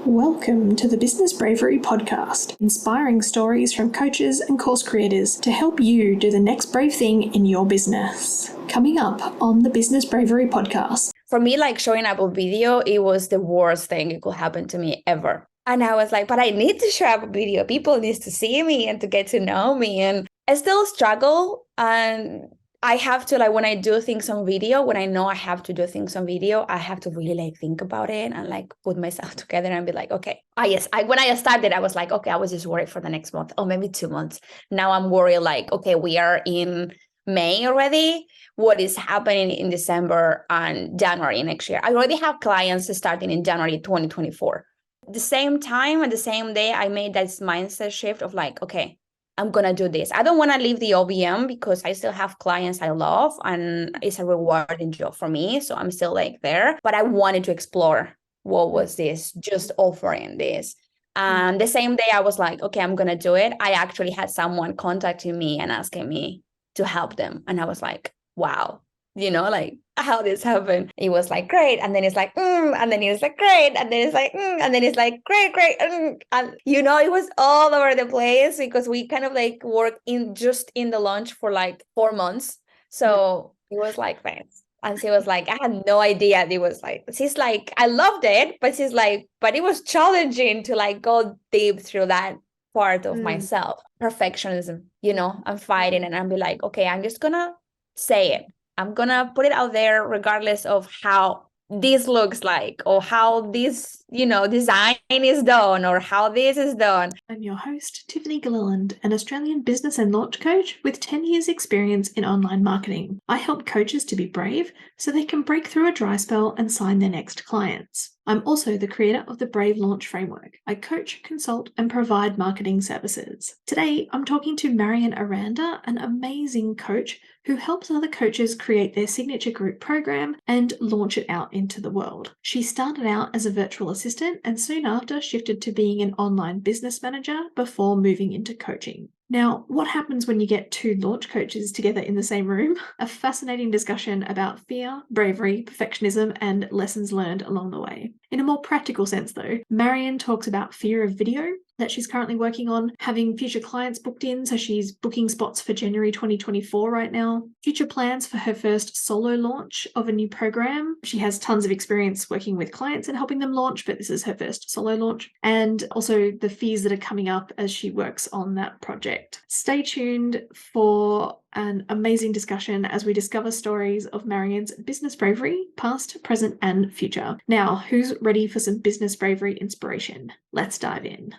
Welcome to the Business Bravery Podcast, inspiring stories from coaches and course creators to help you do the next brave thing in your business. Coming up on the Business Bravery Podcast. For me, like showing up a video, it was the worst thing it could happen to me ever. And I was like, but I need to show up a video. People need to see me and to get to know me. And I still struggle. And I have to, like, when I do things on video, when I know I have to do things on video, I have to really like think about it and like put myself together and be like, okay, when I started, I was like, okay, I was just worried for the next month or maybe 2 months. Now I'm worried like, okay, we are in May already. What is happening in December and January next year? I already have clients starting in January 2024. At the same time, and the same day, I made this mindset shift of like, okay, I'm going to do this. I don't want to leave the OBM because I still have clients I love and it's a rewarding job for me. So I'm still like there, but I wanted to explore what was this, just offering this. And the same day I was like, okay, I'm going to do it. I actually had someone contacting me and asking me to help them. And I was like, wow, like how this happened. It was like, great. And then it's like, and then it's like, great. And then it's like, and then it's like, great. And, it was all over the place because we kind of like worked in the launch for like 4 months. So it was like, thanks. And she was like, I had no idea. It was like, she's like, I loved it, but she's like, but it was challenging to like go deep through that part of myself. Perfectionism, I'm fighting and I'm be like, okay, I'm just gonna say it. I'm gonna put it out there regardless of how this looks like or how this, design is done or how this is done. I'm your host, Tiffany Gilliland, an Australian business and launch coach with 10 years experience in online marketing. I help coaches to be brave so they can break through a dry spell and sign their next clients. I'm also the creator of the Brave Launch Framework. I coach, consult, and provide marketing services. Today, I'm talking to Marian Aranda, an amazing coach who helps other coaches create their signature group program and launch it out into the world. She started out as a virtual assistant and soon after shifted to being an online business manager before moving into coaching. Now, what happens when you get two launch coaches together in the same room? A fascinating discussion about fear, bravery, perfectionism, and lessons learned along the way. In a more practical sense, though, Marian talks about fear of video that she's currently working on, having future clients booked in, so she's booking spots for January 2024 right now, future plans for her first solo launch of a new program. She has tons of experience working with clients and helping them launch, but this is her first solo launch, and also the fears that are coming up as she works on that project. Stay tuned for an amazing discussion as we discover stories of Marian's business bravery, past, present, and future. Now, who's ready for some business bravery inspiration? Let's dive in.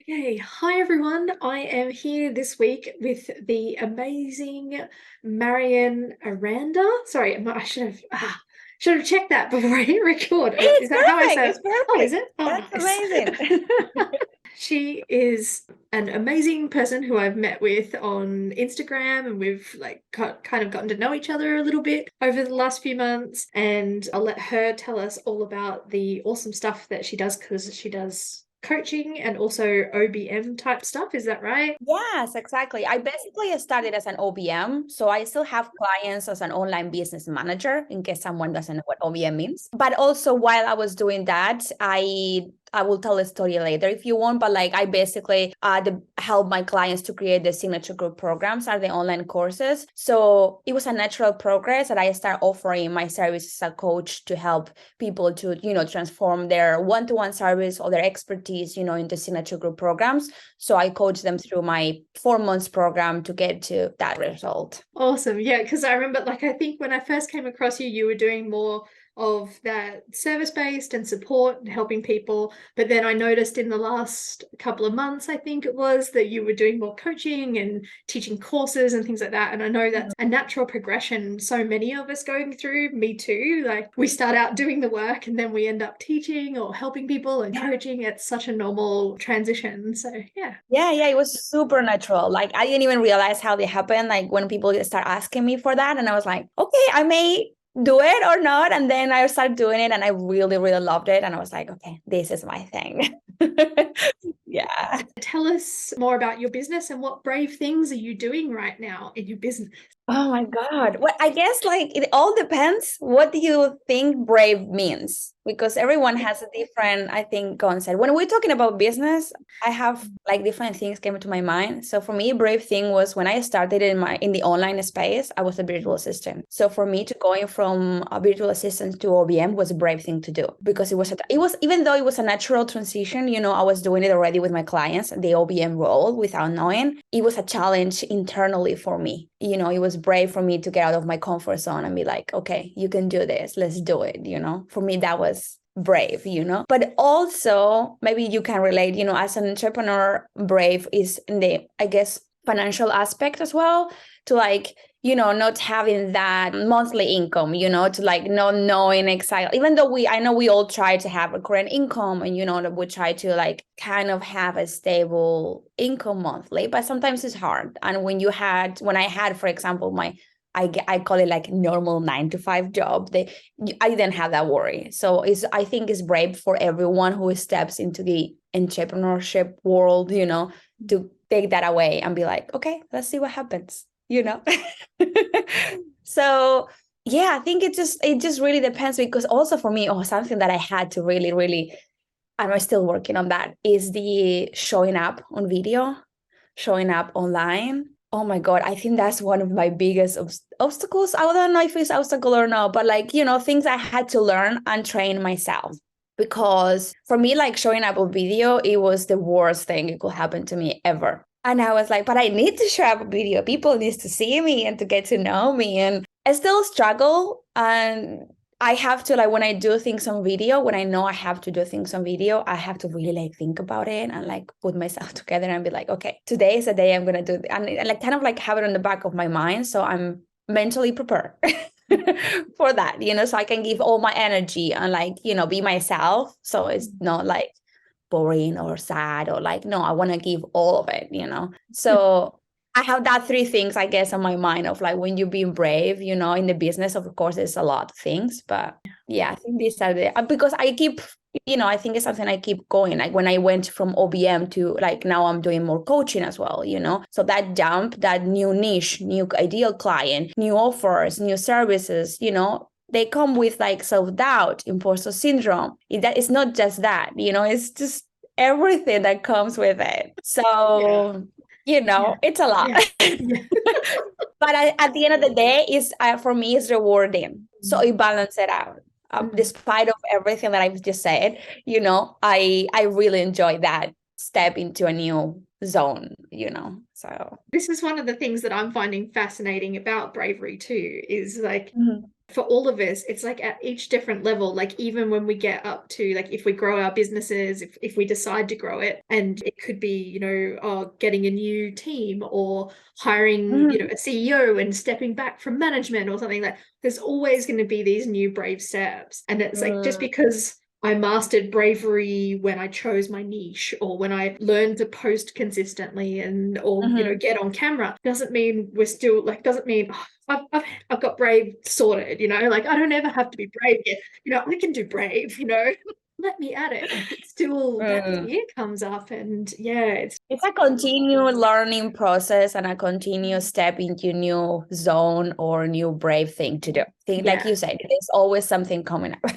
Okay, hi everyone. I am here this week with the amazing Marian Aranda. Sorry, I should have checked that before I hit record. Is that how I say it? It's perfect. Oh, is it? Oh, that's nice. Amazing. She is an amazing person who I've met with on Instagram, and we've like kind of gotten to know each other a little bit over the last few months, and I'll let her tell us all about the awesome stuff that she does, because she does coaching and also OBM type stuff. Is that right? Yes, exactly. I basically started as an OBM. So I still have clients as an online business manager, in case someone doesn't know what OBM means. But also while I was doing that, I will tell a story later if you want, but like I basically help my clients to create the signature group programs, are the online courses. So it was a natural progress that I start offering my services as a coach to help people to, transform their one-to-one service or their expertise, into signature group programs. So I coach them through my 4 months program to get to that result. Awesome. Yeah, because I remember, like, I think when I first came across you, you were doing more of that service-based and support and helping people. But then I noticed in the last couple of months, I think it was, that you were doing more coaching and teaching courses and things like that. And I know that's a natural progression so many of us going through, me too. Like, we start out doing the work and then we end up teaching or helping people and coaching. It's such a normal transition. So yeah. Yeah, it was super natural. Like, I didn't even realize how they happened. Like, when people start asking me for that, and I was like, okay, I may do it or not. And then I started doing it and I really, really loved it. And I was like, okay, this is my thing. Yeah. Tell us more about your business and what brave things are you doing right now in your business? Oh my God. Well, I guess like it all depends. What do you think brave means? Because everyone has a different, I think, concept. When we're talking about business, I have like different things came to my mind. So for me, brave thing was when I started in the online space, I was a virtual assistant. So for me to going from a virtual assistant to OBM was a brave thing to do because it was even though it was a natural transition, I was doing it already with my clients, the OBM role without knowing. It was a challenge internally for me. It was brave for me to get out of my comfort zone and be like, okay, you can do this. Let's do it. For me, that was brave, but also maybe you can relate, as an entrepreneur, brave is in the, I guess, financial aspect as well, to like, not having that monthly income, to like not knowing exactly, even though I know we all try to have a current income and, that we try to like kind of have a stable income monthly, but sometimes it's hard. And when I had, for example, I call it like normal 9-to-5 job. I didn't have that worry. So I think it's brave for everyone who steps into the entrepreneurship world, to take that away and be like, okay, let's see what happens, So yeah, I think it just really depends, because also for me, something that I had to really, really, and I'm still working on that, is the showing up on video, showing up online. Oh my God, I think that's one of my biggest obstacles. I don't know if it's obstacle or not, but like, things I had to learn and train myself. Because for me, like showing up on video, it was the worst thing it could happen to me ever. And I was like, but I need to show up on video. People need to see me and to get to know me. And I still struggle. And I have to, like, when I do things on video, when I know I have to do things on video, I have to really like think about it and like put myself together and be like, okay, today is the day I'm going to do it. And like kind of like have it on the back of my mind. So I'm mentally prepared for that, so I can give all my energy and like, be myself. So it's not like boring or sad or like, no, I want to give all of it, So I have that 3 things, I guess, on my mind of like when you're being brave, in the business, of course, there's a lot of things, but yeah, I think these are because I keep, I think it's something I keep going. Like when I went from OBM to like now I'm doing more coaching as well, so that jump, that new niche, new ideal client, new offers, new services, they come with like self-doubt, imposter syndrome. It's not just that, it's just everything that comes with it. So it's a lot. Yeah. But at the end of the day, for me, it's rewarding. So it balances it out. Despite of everything that I've just said, I really enjoy that step into a new zone, so. This is one of the things that I'm finding fascinating about bravery too, is like, for all of us, it's like at each different level, like even when we get up to like, if we grow our businesses, if we decide to grow it, and it could be, getting a new team or hiring, a CEO and stepping back from management or something, like there's always going to be these new brave steps. And it's like, just because I mastered bravery when I chose my niche or when I learned to post consistently or get on camera, doesn't mean we're still like, doesn't mean I've got brave sorted, like I don't ever have to be brave yet. I can do brave, let me at it. Like it's still that fear comes up, and yeah, it's a continued learning process and a continuous step into new zone or new brave thing to do. Like you said, there's always something coming up.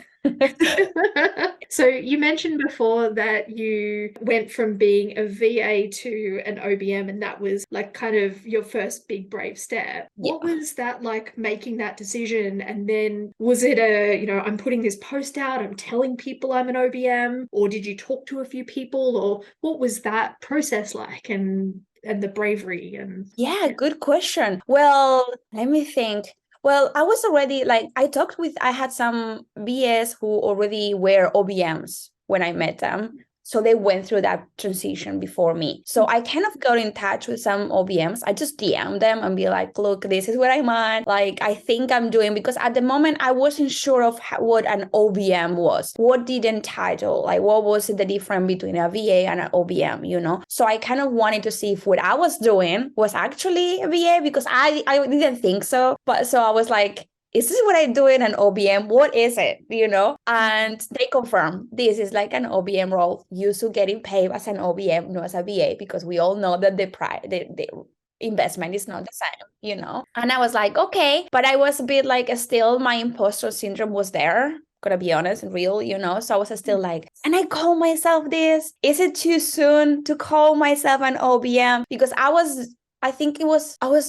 So you mentioned before that you went from being a VA to an OBM, and that was like kind of your first big brave step. What was that like, making that decision? And then was it I'm putting this post out, I'm telling people I'm an OBM, or did you talk to a few people, or what was that process like, and the bravery? And yeah, good question. Well, let me think. Well, I was already like, I had some VAs who already were OBMs when I met them. So they went through that transition before me. So I kind of got in touch with some OBMs. I just DM them and be like, look, this is where I'm at. Like, I think I'm doing, because at the moment I wasn't sure of what an OBM was. What did entitle? Like, what was the difference between a VA and an OBM, So I kind of wanted to see if what I was doing was actually a VA, because I didn't think so. But so I was like, is this what I do in an OBM? What is it? And they confirm this is like an OBM role. You should getting paid as an OBM, not as a VA, because we all know that the investment is not the same, And I was like, okay, but I was a bit like, still my imposter syndrome was there. Gonna be honest and real, so I was still like, and I call myself this. Is it too soon to call myself an OBM? Because I was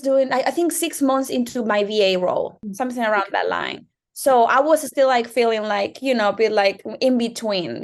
doing 6 months into my VA role, something around that line. So I was still like feeling like, a bit like in between,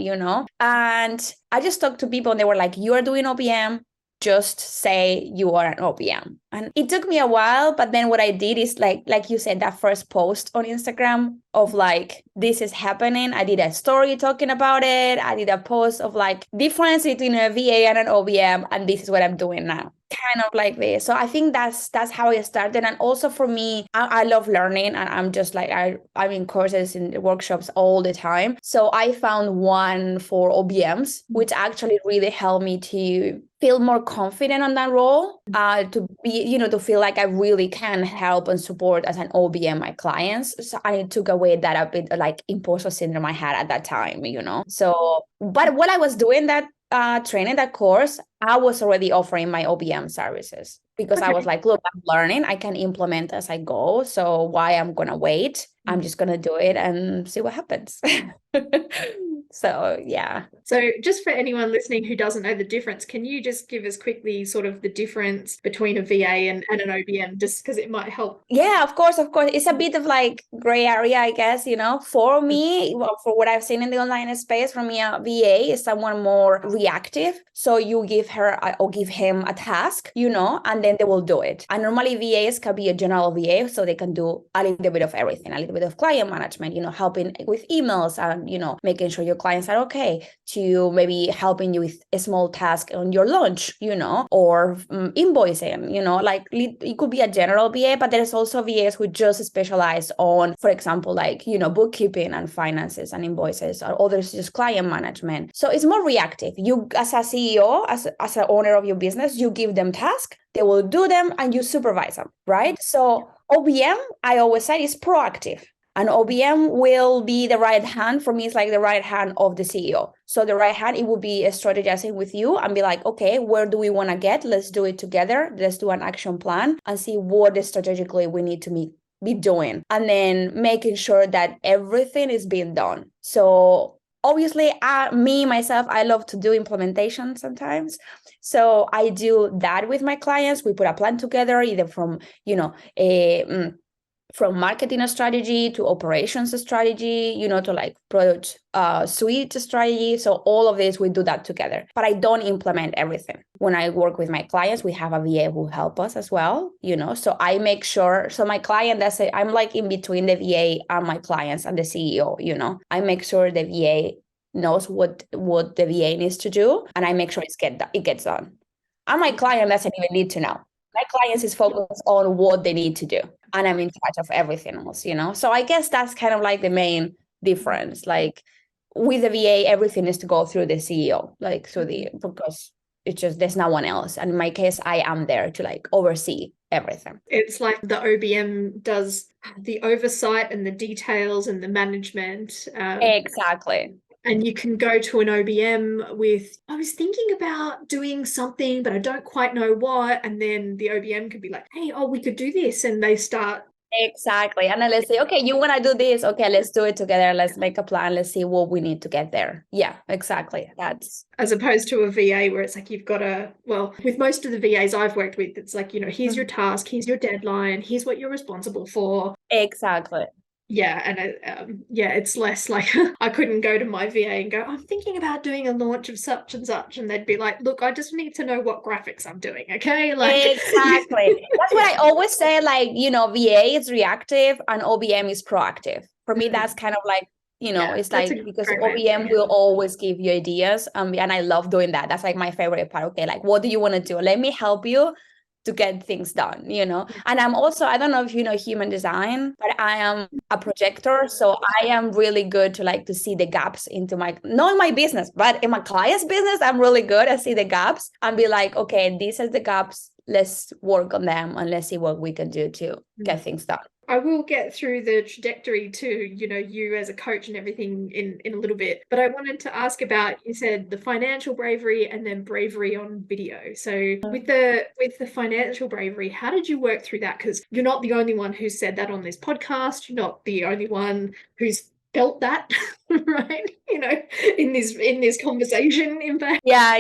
and I just talked to people and they were like, you are doing OBM, just say you are an OBM. And it took me a while, but then what I did is like you said, that first post on Instagram of like, this is happening. I did a story talking about it. I did a post of like difference between a VA and an OBM. And this is what I'm doing now. Kind of like this. So I think that's how I started. And also for me, I love learning, and I'm just like, I'm in courses and workshops all the time. So I found one for OBMs, which actually really helped me to feel more confident on that role, to be, to feel like I really can help and support as an OBM my clients. So I took away that a bit like imposter syndrome I had at that time, So, but while I was doing that training, that course, I was already offering my OBM services because I was like, look, I'm learning, I can implement as I go. So why I'm going to wait? I'm just going to do it and see what happens. So, yeah. So just for anyone listening who doesn't know the difference, can you just give us quickly sort of the difference between a VA and an OBM, just because it might help? Yeah, of course. It's a bit of like gray area, I guess, for me, for what I've seen in the online space, for me, a VA is someone more reactive. So you give her or give him a task, and then they will do it. And normally VAs can be a general VA, so they can do a little bit of everything, a little bit of client management, helping with emails and, making sure your clients are okay, to maybe helping you with a small task on your launch, or invoicing, like it could be a general VA, but there's also VAs who just specialize on, for example, like, bookkeeping and finances and invoices, or others just client management. So it's more reactive. You, as a CEO, as an owner of your business, you give them tasks, they will do them, and you supervise them, right? So OBM, I always say, is proactive. An OBM will be the right hand. For me, it's like the right hand of the CEO. So the right hand, it will be strategizing with you and be like, okay, where do we want to get? Let's do it together. Let's do an action plan and see what strategically we need to be doing. And then making sure that everything is being done. So obviously, myself, I love to do implementation sometimes. So I do that with my clients. We put a plan together, either from, from marketing strategy to operations strategy, to like product suite strategy. So all of this, we do that together. But I don't implement everything. When I work with my clients, we have a VA who help us as well, So I make sure, so my client, that's it, I'm like in between the VA and my clients and the CEO, I make sure the VA knows what the VA needs to do, and I make sure it gets done. And my client doesn't even need to know. My clients is focused on what they need to do, and I'm in charge of everything else, So I guess that's kind of like the main difference. Like with the VA, everything is to go through the CEO, like because it's just, there's no one else. And in my case, I am there to like oversee everything. It's like the OBM does the oversight and the details and the management. Exactly. And you can go to an OBM with, I was thinking about doing something, but I don't quite know what. And then the OBM could be like, hey, we could do this. And they start. Exactly. And then let's say, okay, you want to do this. Okay, let's do it together. Let's make a plan. Let's see what we need to get there. Yeah, exactly. That's as opposed to a VA where it's like you've got with most of the VAs I've worked with, it's like, here's your task, here's your deadline, here's what you're responsible for. Exactly. Yeah, and it's less like I couldn't go to my VA and go, I'm thinking about doing a launch of such and such, and they'd be like, look, I just need to know what graphics I'm doing, okay? Like exactly. That's what I always say, like, VA is reactive and OBM is proactive. For me, that's kind of like, it's like, because OBM will always give you ideas, and I love doing that. That's like my favorite part. Okay, like, what do you want to do? Let me help you to get things done, And I'm also, I don't know if you know human design, but I am a projector. So I am really good to see the gaps not in my business, but in my client's business, I'm really good at see the gaps and be like, okay, these are the gaps. Let's work on them and let's see what we can do to get things done. I will get through the trajectory to, you as a coach and everything in a little bit. But I wanted to ask about, you said the financial bravery and then bravery on video. So with the financial bravery, how did you work through that? Because you're not the only one who said that on this podcast. You're not the only one who's felt that, right? In this conversation, in fact. Yeah.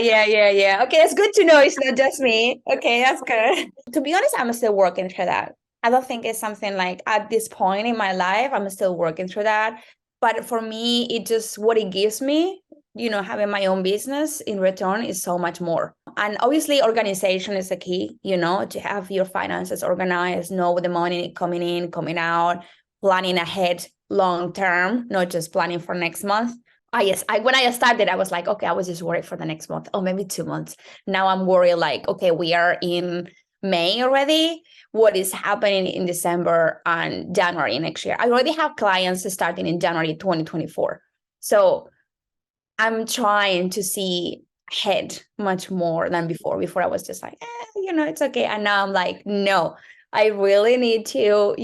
Okay, it's good to know it's not just me. Okay, that's good. To be honest, I'm still working through that. I don't think it's something like at this point in my life, I'm still working through that. But for me, it just what it gives me, having my own business in return is so much more. And obviously, organization is the key, to have your finances organized, know the money coming in, coming out, planning ahead long term, not just planning for next month. When I started, I was like, okay, I was just worried for the next month, or maybe 2 months. Now I'm worried like, okay, we are in May already. What is happening in December and January next year? I already have clients starting in January 2024. So I'm trying to see ahead much more than before. Before I was just like, it's okay. And now I'm like, no, I really need to,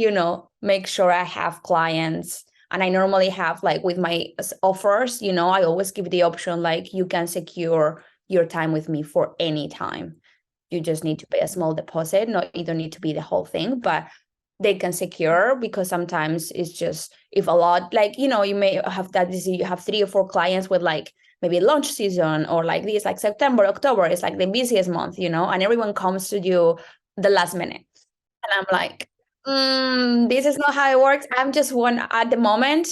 make sure I have clients. And I normally have like with my offers, I always give the option like you can secure your time with me for any time. You just need to pay a small deposit. You don't need to be the whole thing, but they can secure, because sometimes it's just if a lot, like, you may have that you have 3 or 4 clients with like maybe launch season or like this, like September, October is like the busiest month, and everyone comes to you the last minute. And I'm like, this is not how it works. I'm just one at the moment.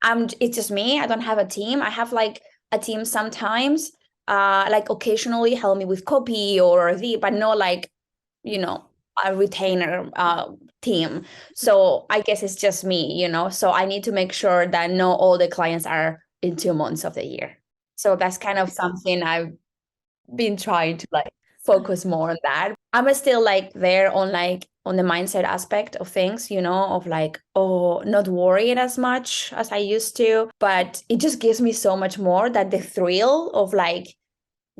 It's just me. I don't have a team. I have like a team sometimes, like occasionally help me with copy but not like, a retainer team. So I guess it's just me, so I need to make sure that not all the clients are in 2 months of the year. So that's kind of something I've been trying to like focus more on that. I'm still like there on the mindset aspect of things, of like, not worrying as much as I used to, but it just gives me so much more that the thrill of like,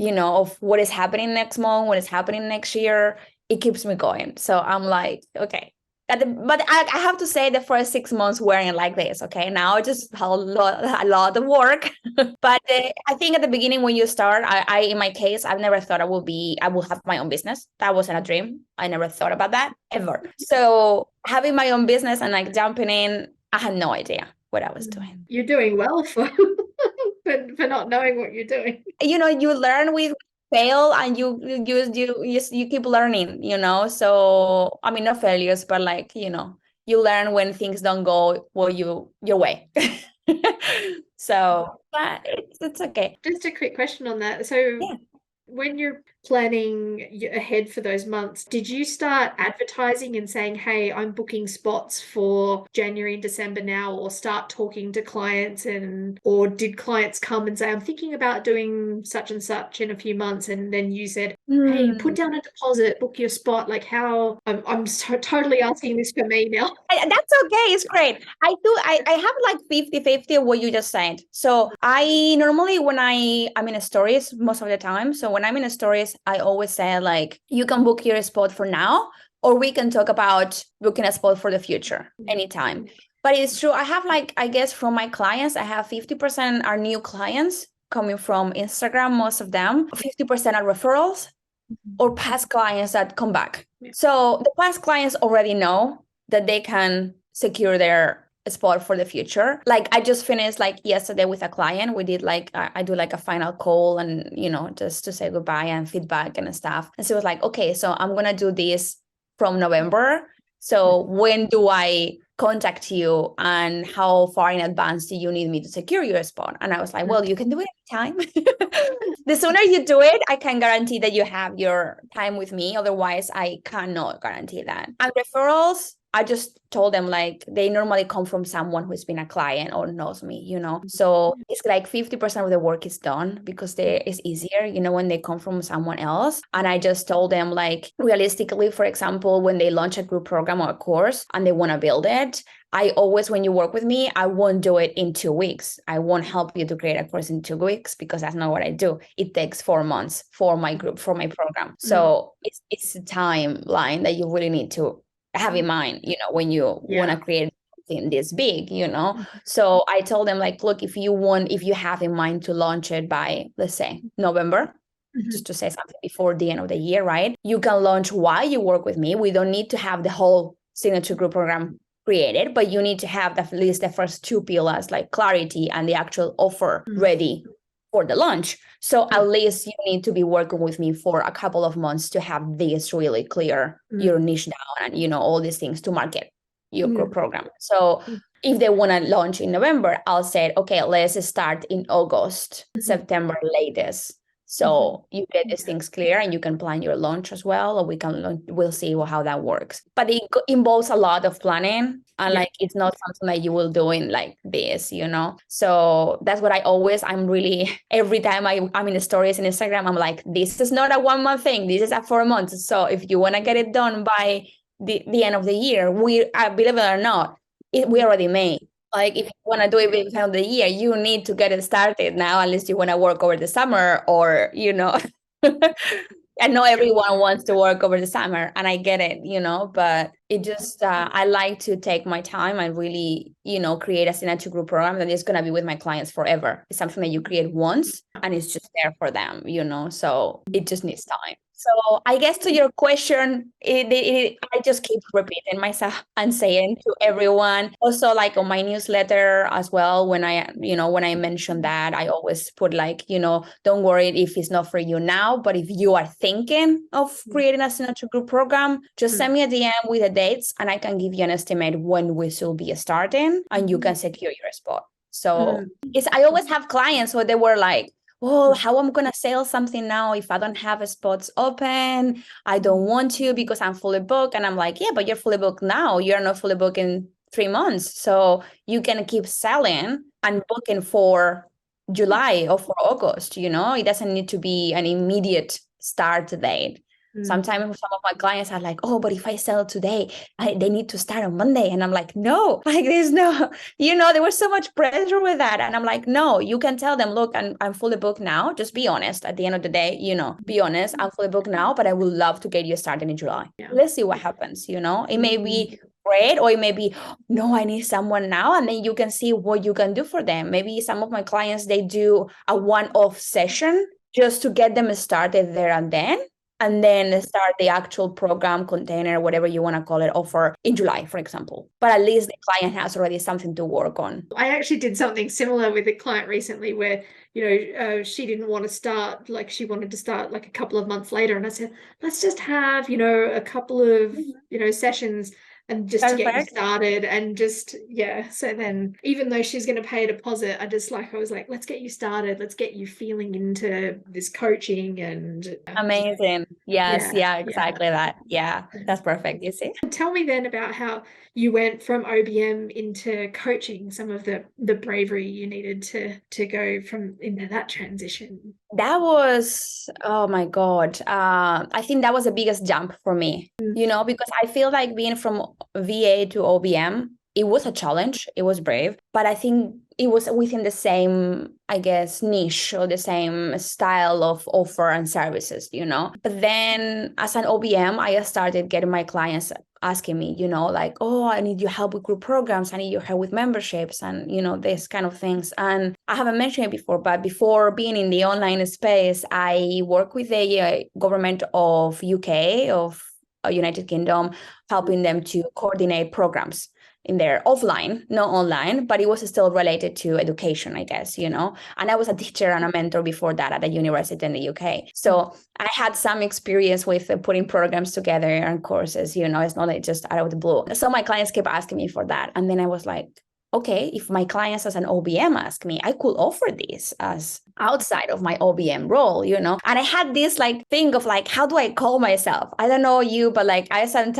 of what is happening next month, what is happening next year, it keeps me going. So I'm like, okay. But I have to say the first 6 months weren't like this. Okay. Now just a lot of work. But I think at the beginning when you start, I in my case, I've never thought I will have my own business. That wasn't a dream. I never thought about that ever. So having my own business and like jumping in, I had no idea what I was doing. You're doing well for not knowing what you're doing. You learn with fail and you keep learning, so I mean not failures, but like, you learn when things don't go your way. So but it's okay. Just a quick question on that. So Yeah. when you're planning ahead for those months, did you start advertising and saying, hey, I'm booking spots for January and December now, or start talking to clients, or did clients come and say, I'm thinking about doing such and such in a few months, and then you said, hey, put down a deposit, book your spot? Like how I'm totally asking this for me now. That's okay. It's great. I have like 50-50 of what you just said. So I normally, when I'm in stories most of the time. So when I'm in stories, I always say like, you can book your spot for now, or we can talk about booking a spot for the future anytime. But it's true. I have like, I guess from my clients, I have 50% are new clients coming from Instagram, most of them. 50% are referrals or past clients that come back. So the past clients already know that they can secure their spot for the future. Like I just finished like yesterday with a client. We did like, I do like a final call and, just to say goodbye and feedback and stuff. And so it was like, okay, so I'm going to do this from November. So when do I contact you and how far in advance do you need me to secure your spot? And I was like, well, you can do it anytime. The sooner you do it, I can guarantee that you have your time with me. Otherwise, I cannot guarantee that. And referrals, I just told them like they normally come from someone who's been a client or knows me, So it's like 50% of the work is done because it's easier, when they come from someone else. And I just told them like realistically, for example, when they launch a group program or a course and they want to build it, I always, when you work with me, I won't do it in 2 weeks. I won't help you to create a course in 2 weeks because that's not what I do. It takes 4 months for my group, for my program. So it's a timeline that you really need to have in mind, when you want to create something this big, Mm-hmm. So I told them like, look, if you have in mind to launch it by, let's say, November, just to say something before the end of the year, right? You can launch while you work with me. We don't need to have the whole signature group program created, but you need to have at least the first two pillars, like clarity and the actual offer ready for the launch. So at least you need to be working with me for a couple of months to have this really clear, your niche down, and all these things to market your group program. So if they want to launch in November, I'll say, okay, let's start in August, September latest. So you get these things clear and you can plan your launch as well, or we'll see how that works. But it involves a lot of planning, and like it's not something that you will do in like this, So that's what I'm really, every time I'm in the stories in Instagram, I'm like, this is not a 1 month thing. This is a 4 months. So if you want to get it done by the end of the year, believe it or not, we already made. Like if you want to do it by the end of the year, you need to get it started now, unless you want to work over the summer, or I know everyone wants to work over the summer, and I get it, but it just I like to take my time and really, create a signature group program that is going to be with my clients forever. It's something that you create once and it's just there for them, so it just needs time. So I guess to your question, I just keep repeating myself and saying to everyone. Also, like on my newsletter as well, when I mention that, I always put like, don't worry if it's not for you now, but if you are thinking of creating a signature group program, just send me a DM with the dates, and I can give you an estimate when we should be starting, and you can secure your spot. So I always have clients where they were like, oh, how I'm going to sell something now if I don't have spots open? I don't want to because I'm fully booked. And I'm like, yeah, but you're fully booked now. You're not fully booked in 3 months. So you can keep selling and booking for July or for August, It doesn't need to be an immediate start date. Sometimes some of my clients are like, oh, but if I sell today, they need to start on Monday. And I'm like, no, like there's no, there was so much pressure with that. And I'm like, no, you can tell them, look, I'm fully booked now. Just be honest. At the end of the day, be honest. I'm fully booked now, but I would love to get you started in July. Let's see what happens, It may be great, or it may be, no, I need someone now. And then you can see what you can do for them. Maybe some of my clients, they do a one-off session just to get them started there and then start the actual program, container, whatever you want to call it, offer in July, for example. But at least the client has already something to work on. I actually did something similar with a client recently where, she didn't want to start, like she wanted to start like a couple of months later. And I said, let's just have, a couple of, sessions and just to get you started, and just, so then even though she's going to pay a deposit, I was like, let's get you started, let's get you feeling into this coaching. And amazing. Yes. Yeah, exactly that. Yeah, that's perfect. You see, tell me then about how you went from OBM into coaching, some of the bravery you needed to go from into that transition. That was, oh my God. I think that was the biggest jump for me, because I feel like being from VA to OBM, it was a challenge. It was brave, but I think it was within the same, I guess, niche or the same style of offer and services, But then as an OBM, I started getting my clients asking me, like, oh, I need your help with group programs. I need your help with memberships and, this kind of things. And I haven't mentioned it before, but before being in the online space, I work with the government of UK, of United Kingdom, helping them to coordinate programs in their offline, not online, but it was still related to education, I guess, And I was a teacher and a mentor before that at a university in the UK. So I had some experience with putting programs together and courses, it's not like just out of the blue. So my clients kept asking me for that. And then I was like, okay, if my clients as an OBM ask me, I could offer this as outside of my OBM role, And I had this like thing of like, how do I call myself? I don't know you, but like I'm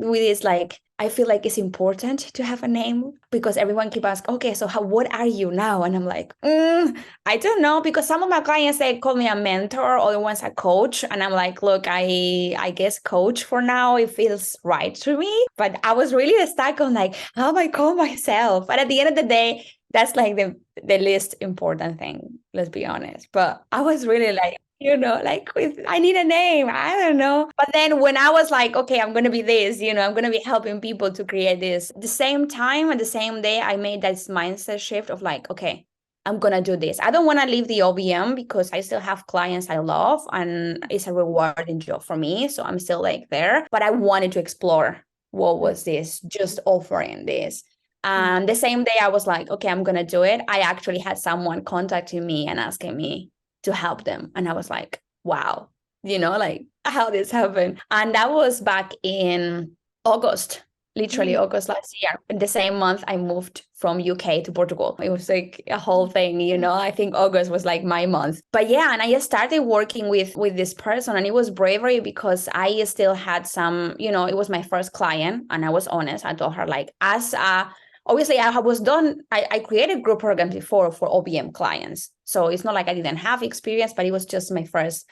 with this like, I feel like it's important to have a name because everyone keep asking, okay, so what are you now? And I'm like, I don't know, because some of my clients, they call me a mentor, other ones a coach. And I'm like, look, I guess coach for now, it feels right to me. But I was really stuck on like, how do I call myself? But at the end of the day, that's like the least important thing, let's be honest. But I was really like, like I need a name. I don't know. But then when I was like, okay, I'm going to be this, I'm going to be helping people to create this. The same time and the same day, I made this mindset shift of like, okay, I'm going to do this. I don't want to leave the OBM because I still have clients I love and it's a rewarding job for me. So I'm still like there, but I wanted to explore what was this, just offering this. And the same day I was like, okay, I'm going to do it. I actually had someone contacting me and asking me to help them. And I was like, wow, like how this happened. And that was back in August, literally August last year. In the same month, I moved from UK to Portugal. It was like a whole thing, I think August was like my month. But yeah, and I just started working with this person, and it was bravery because I still had some, it was my first client, and I was honest. I told her like, obviously, I created group programs before for OBM clients. So it's not like I didn't have experience, but it was just my first,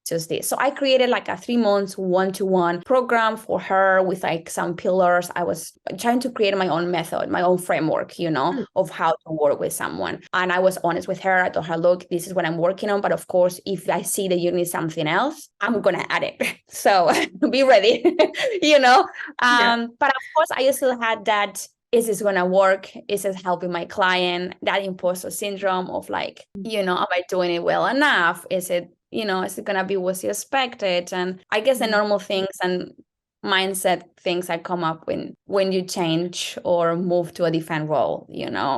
just this. So I created like a 3-month one-to-one program for her with like some pillars. I was trying to create my own method, my own framework, of how to work with someone. And I was honest with her. I told her, look, this is what I'm working on. But of course, if I see that you need something else, I'm going to add it. So be ready, But of course, I still had that. Is this going to work? Is it helping my client? That imposter syndrome of like, am I doing it well enough? Is it going to be what's expected? And I guess the normal things and mindset things that come up when you change or move to a different role,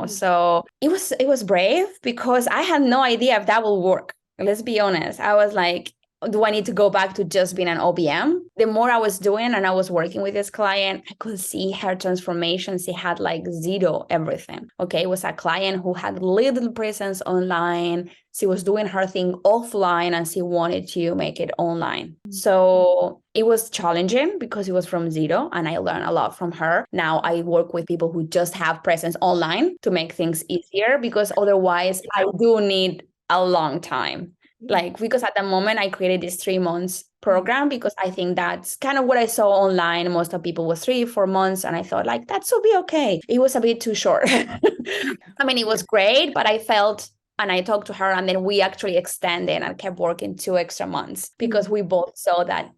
So it was brave because I had no idea if that will work. Let's be honest. I was like, do I need to go back to just being an OBM? The more I was doing and I was working with this client, I could see her transformation. She had like zero everything. Okay. It was a client who had little presence online. She was doing her thing offline and she wanted to make it online. So it was challenging because it was from zero and I learned a lot from her. Now I work with people who just have presence online to make things easier because otherwise I do need a long time. Like, because at the moment I created this 3 months program because I think that's kind of what I saw online. Most of people was 3-4 months. And I thought like, that should be okay. It was a bit too short. I mean, it was great, but I felt, and I talked to her and then we actually extended and kept working 2 extra months because we both saw that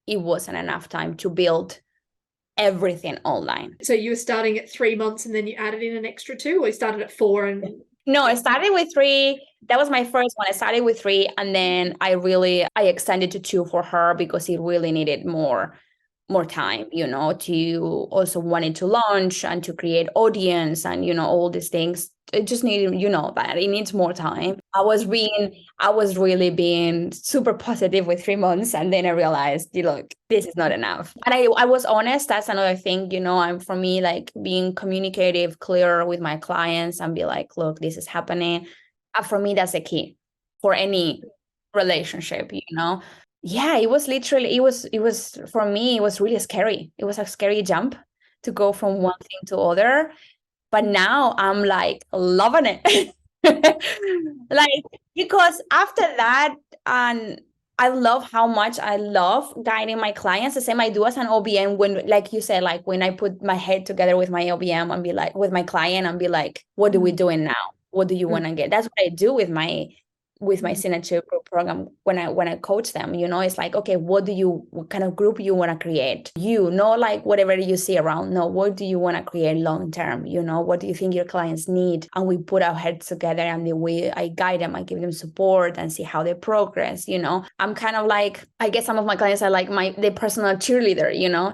it wasn't enough time to build everything online. So you were starting at 3 months and then you added in an extra 2, or you started at 4 and... No, I started with 3. That was my first one. I started with 3 and then I extended to 2 for her because it really needed more time, to also wanted to launch and to create audience and, all these things. It just needed, that it needs more time. I was really being super positive with 3 months. And then I realized, look, this is not enough. And I was honest. That's another thing, for me, like being communicative, clear with my clients and be like, look, this is happening. For me, that's the key for any relationship, Yeah, it was for me, it was really scary. It was a scary jump to go from one thing to other. But now I'm like loving it. Like, because after that, and I love how much I love guiding my clients. The same I do as an OBM when, like you said, like when I put my head together with my OBM and be like, with my client and be like, what are we doing now? What do you want to get? That's what I do with my signature group program when I coach them. It's like, okay, what kind of group you want to create? Not like whatever you see around. No, what do you want to create long term? What do you think your clients need? And we put our heads together and I guide them, I give them support and see how they progress. I'm kind of like, I guess some of my clients are like the personal cheerleader,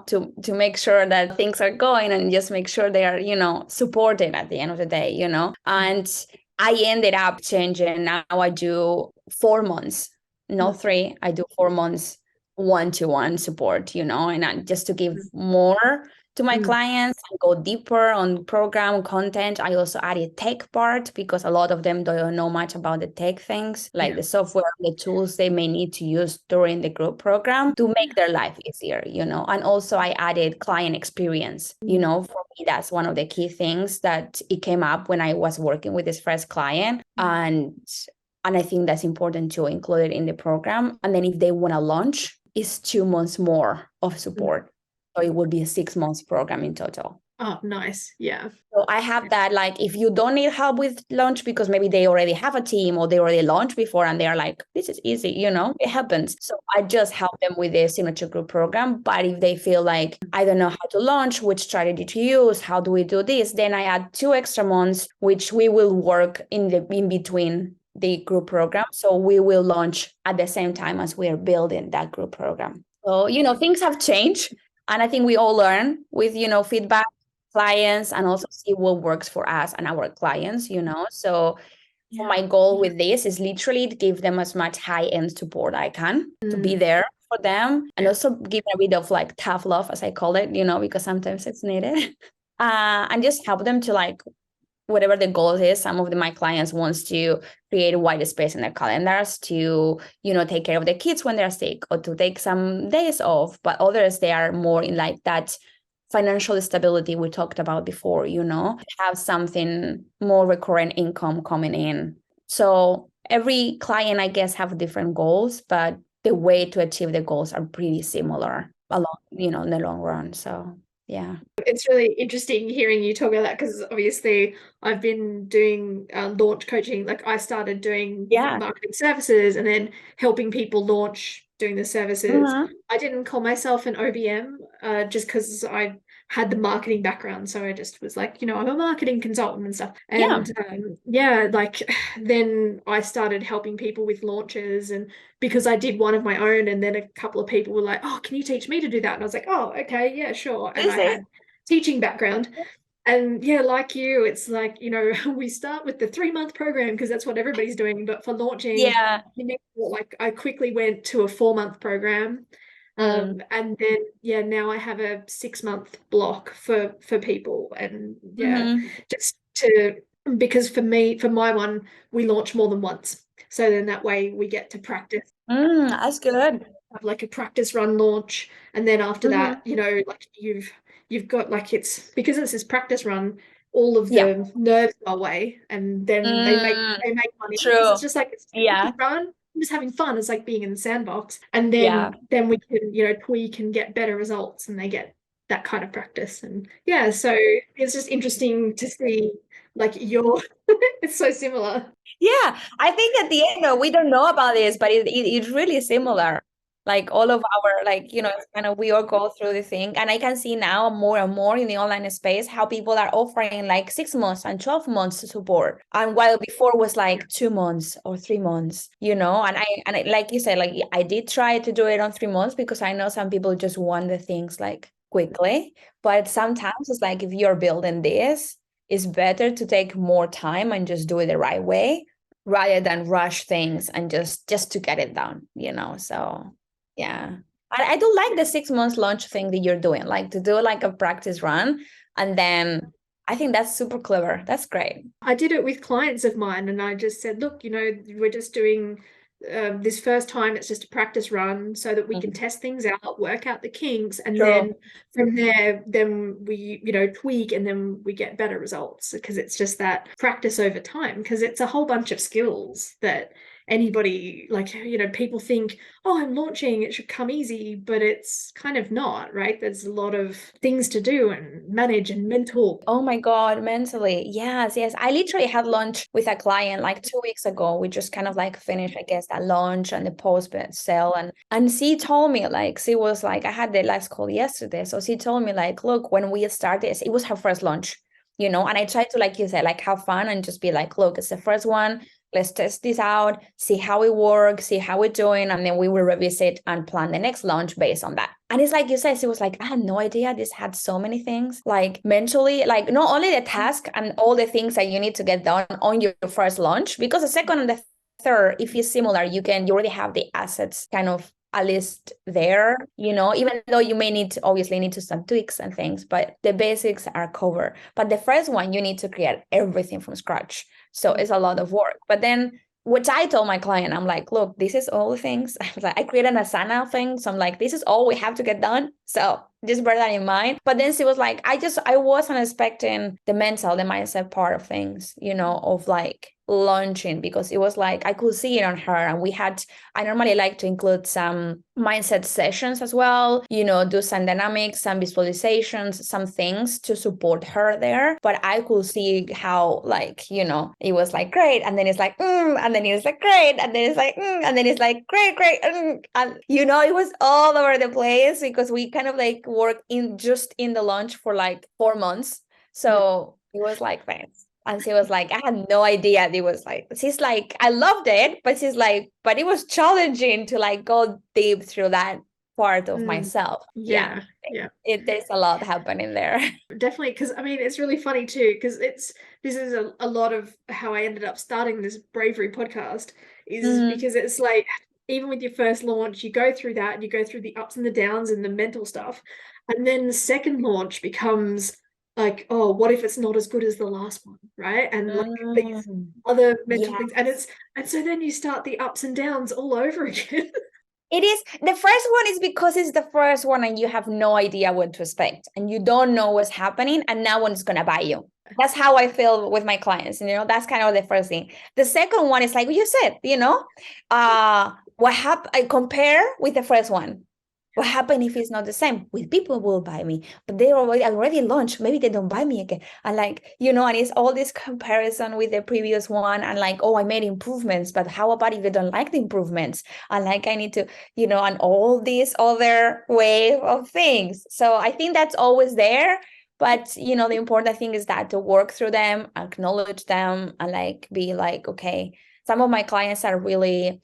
to make sure that things are going and just make sure they are, supported at the end of the day, and I ended up changing. Now I do 4 months, not 3. I do 4 months one-to-one support, and just to give more to my clients and go deeper on program content. I also added tech part because a lot of them don't know much about the tech things, like the software, the tools they may need to use during the group program to make their life easier, And also I added client experience, for me, that's one of the key things that it came up when I was working with this first client. And I think that's important to include it in the program. And then if they want to launch, it's 2 months more of support. So it would be a 6 months program in total. Oh, nice. Yeah. So I have that, like, if you don't need help with launch because maybe they already have a team or they already launched before and they're like, this is easy, it happens. So I just help them with the signature group program. But if they feel like, I don't know how to launch, which strategy to use, how do we do this? Then I add 2 extra months, which we will work in between the group program. So we will launch at the same time as we are building that group program. So, things have changed. And I think we all learn with, feedback clients and also see what works for us and our clients, So my goal with this is literally to give them as much high-end support I can to be there for them and also give a bit of like tough love, as I call it, because sometimes it's needed. And just help them to like whatever the goal is. Some of my clients wants to create a white space in their calendars to, take care of their kids when they're sick or to take some days off. But others, they are more in like that financial stability we talked about before, have something more recurrent income coming in. So every client, I guess, have different goals, but the way to achieve the goals are pretty similar along, in the long run. So yeah. It's really interesting hearing you talk about that because obviously I've been doing launch coaching. Like I started doing marketing services and then helping people launch doing the services. I didn't call myself an OBM just because I had the marketing background. So I just was like, I'm a marketing consultant and stuff. And like then I started helping people with launches and because I did one of my own and then a couple of people were like, oh, can you teach me to do that? And I was like, oh, okay, yeah, sure. And I had teaching background. And like you, it's like, we start with the 3-month program because that's what everybody's doing. But for launching, like I quickly went to a 4-month program. And then, now I have a 6-month block for people. And just because for my one, we launch more than once. So then that way we get to practice. That's good. Have like a practice run launch. And then after that, like you've got like it's because it's this practice run, all of the nerves go away and then they make money because it's just like it's run. I'm just having fun. It's like being in the sandbox. And then we can, tweak and get better results and they get that kind of practice. And so it's just interesting to see like it's so similar. Yeah, I think at the end, we don't know about this, but it's really similar. Like all of our, like, it's kind of we all go through the thing. And I can see now more and more in the online space how people are offering like 6 months and 12 months support. And while before was like 2 months or 3 months, and I like you said, like I did try to do it on 3 months because I know some people just want the things like quickly. But sometimes it's like if you're building this, it's better to take more time and just do it the right way rather than rush things and just to get it done, So yeah. I do like the 6 months launch thing that you're doing, like to do like a practice run. And then I think that's super clever. That's great. I did it with clients of mine and I just said, look, we're just doing this first time, it's just a practice run so that we can test things out, work out the kinks. And then from there, then we, tweak and then we get better results because it's just that practice over time because it's a whole bunch of skills that anybody like people think, oh, I'm launching, it should come easy, but it's kind of not, right? There's a lot of things to do and manage and mental. Oh my God, mentally. Yes. I literally had lunch with a client like 2 weeks ago. We just kind of like finished, I guess, that launch and the post sale. And she told me, like, she was like, I had the last call yesterday. So she told me like, look, when we started, it was her first launch, and I tried to, like you said, like have fun and just be like, look, it's the first one. Let's test this out, see how it works, see how we're doing, and then we will revisit and plan the next launch based on that. And it's like you said, it was like, I had no idea this had so many things, like mentally, like not only the task and all the things that you need to get done on your first launch, because the second and the third, if it's similar, you already have the assets kind of at least there, even though you may obviously need to some tweaks and things, but the basics are covered. But the first one, you need to create everything from scratch. So it's a lot of work. But then what I told my client, I'm like, look, this is all the things. I created an Asana thing. So I'm like, this is all we have to get done. So just bear that in mind. But then she was like, I wasn't expecting the mindset part of things, of like launching, because it was like I could see it on her. And I normally like to include some mindset sessions as well, do some dynamics, some visualizations, some things to support her there. But I could see how, like, it was like great, and then it's like and then it's like great, and then it's like and then it's like great, and it was all over the place, because we kind of like worked in the launch for like 4 months. So it was like thanks. And she was like, I had no idea. She's like, I loved it, but she's like, but it was challenging to like go deep through that part of myself. Yeah. There's a lot happening there. Definitely, because I mean, it's really funny too, because this is a lot of how I ended up starting this Bravery podcast, is because it's like, even with your first launch, you go through that, and you go through the ups and the downs and the mental stuff. And then the second launch becomes like, oh, what if it's not as good as the last one, right? And like these other mental things. And so then you start the ups and downs all over again. It is, the first one is because it's the first one and you have no idea what to expect and you don't know what's happening, and no one's going to buy you. That's how I feel with my clients. That's kind of the first thing. The second one is like you said, what happened? I compare with the first one. What happened if it's not the same? With people will buy me, but they already launched. Maybe they don't buy me again. And like, and it's all this comparison with the previous one. And like, oh, I made improvements, but how about if they don't like the improvements? And like, I need to, and all this other way of things. So I think that's always there. But, the important thing is that to work through them, acknowledge them, and like, be like, okay, some of my clients are really,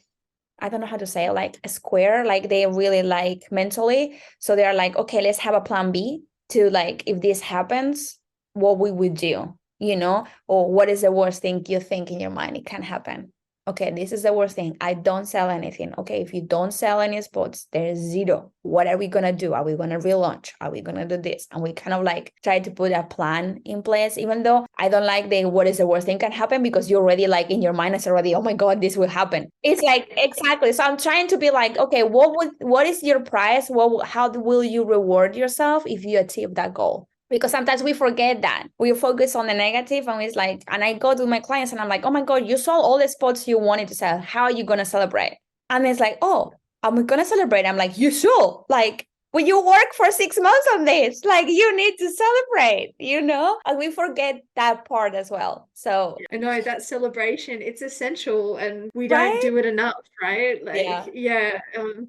I don't know how to say it, like a square, like they really like mentally. So they're like, okay, let's have a plan B to like, if this happens, what we would do, or what is the worst thing you think in your mind it can happen? Okay, this is the worst thing. I don't sell anything. Okay, if you don't sell any spots, there's zero. What are we going to do? Are we going to relaunch? Are we going to do this? And we kind of like try to put a plan in place, even though I don't like what is the worst thing can happen, because you're already like in your mind, it's already, oh my God, this will happen. It's like, exactly. So I'm trying to be like, okay, what is your price? How will you reward yourself if you achieve that goal? Because sometimes we forget that. We focus on the negative, and it's like, and I go to my clients and I'm like, oh my God, you sold all the spots you wanted to sell. How are you going to celebrate? And it's like, oh, I'm going to celebrate. I'm like, you should. Like, when you work for 6 months on this, like you need to celebrate, and we forget that part as well. So I know that celebration, it's essential, and we don't do it enough, right? Like,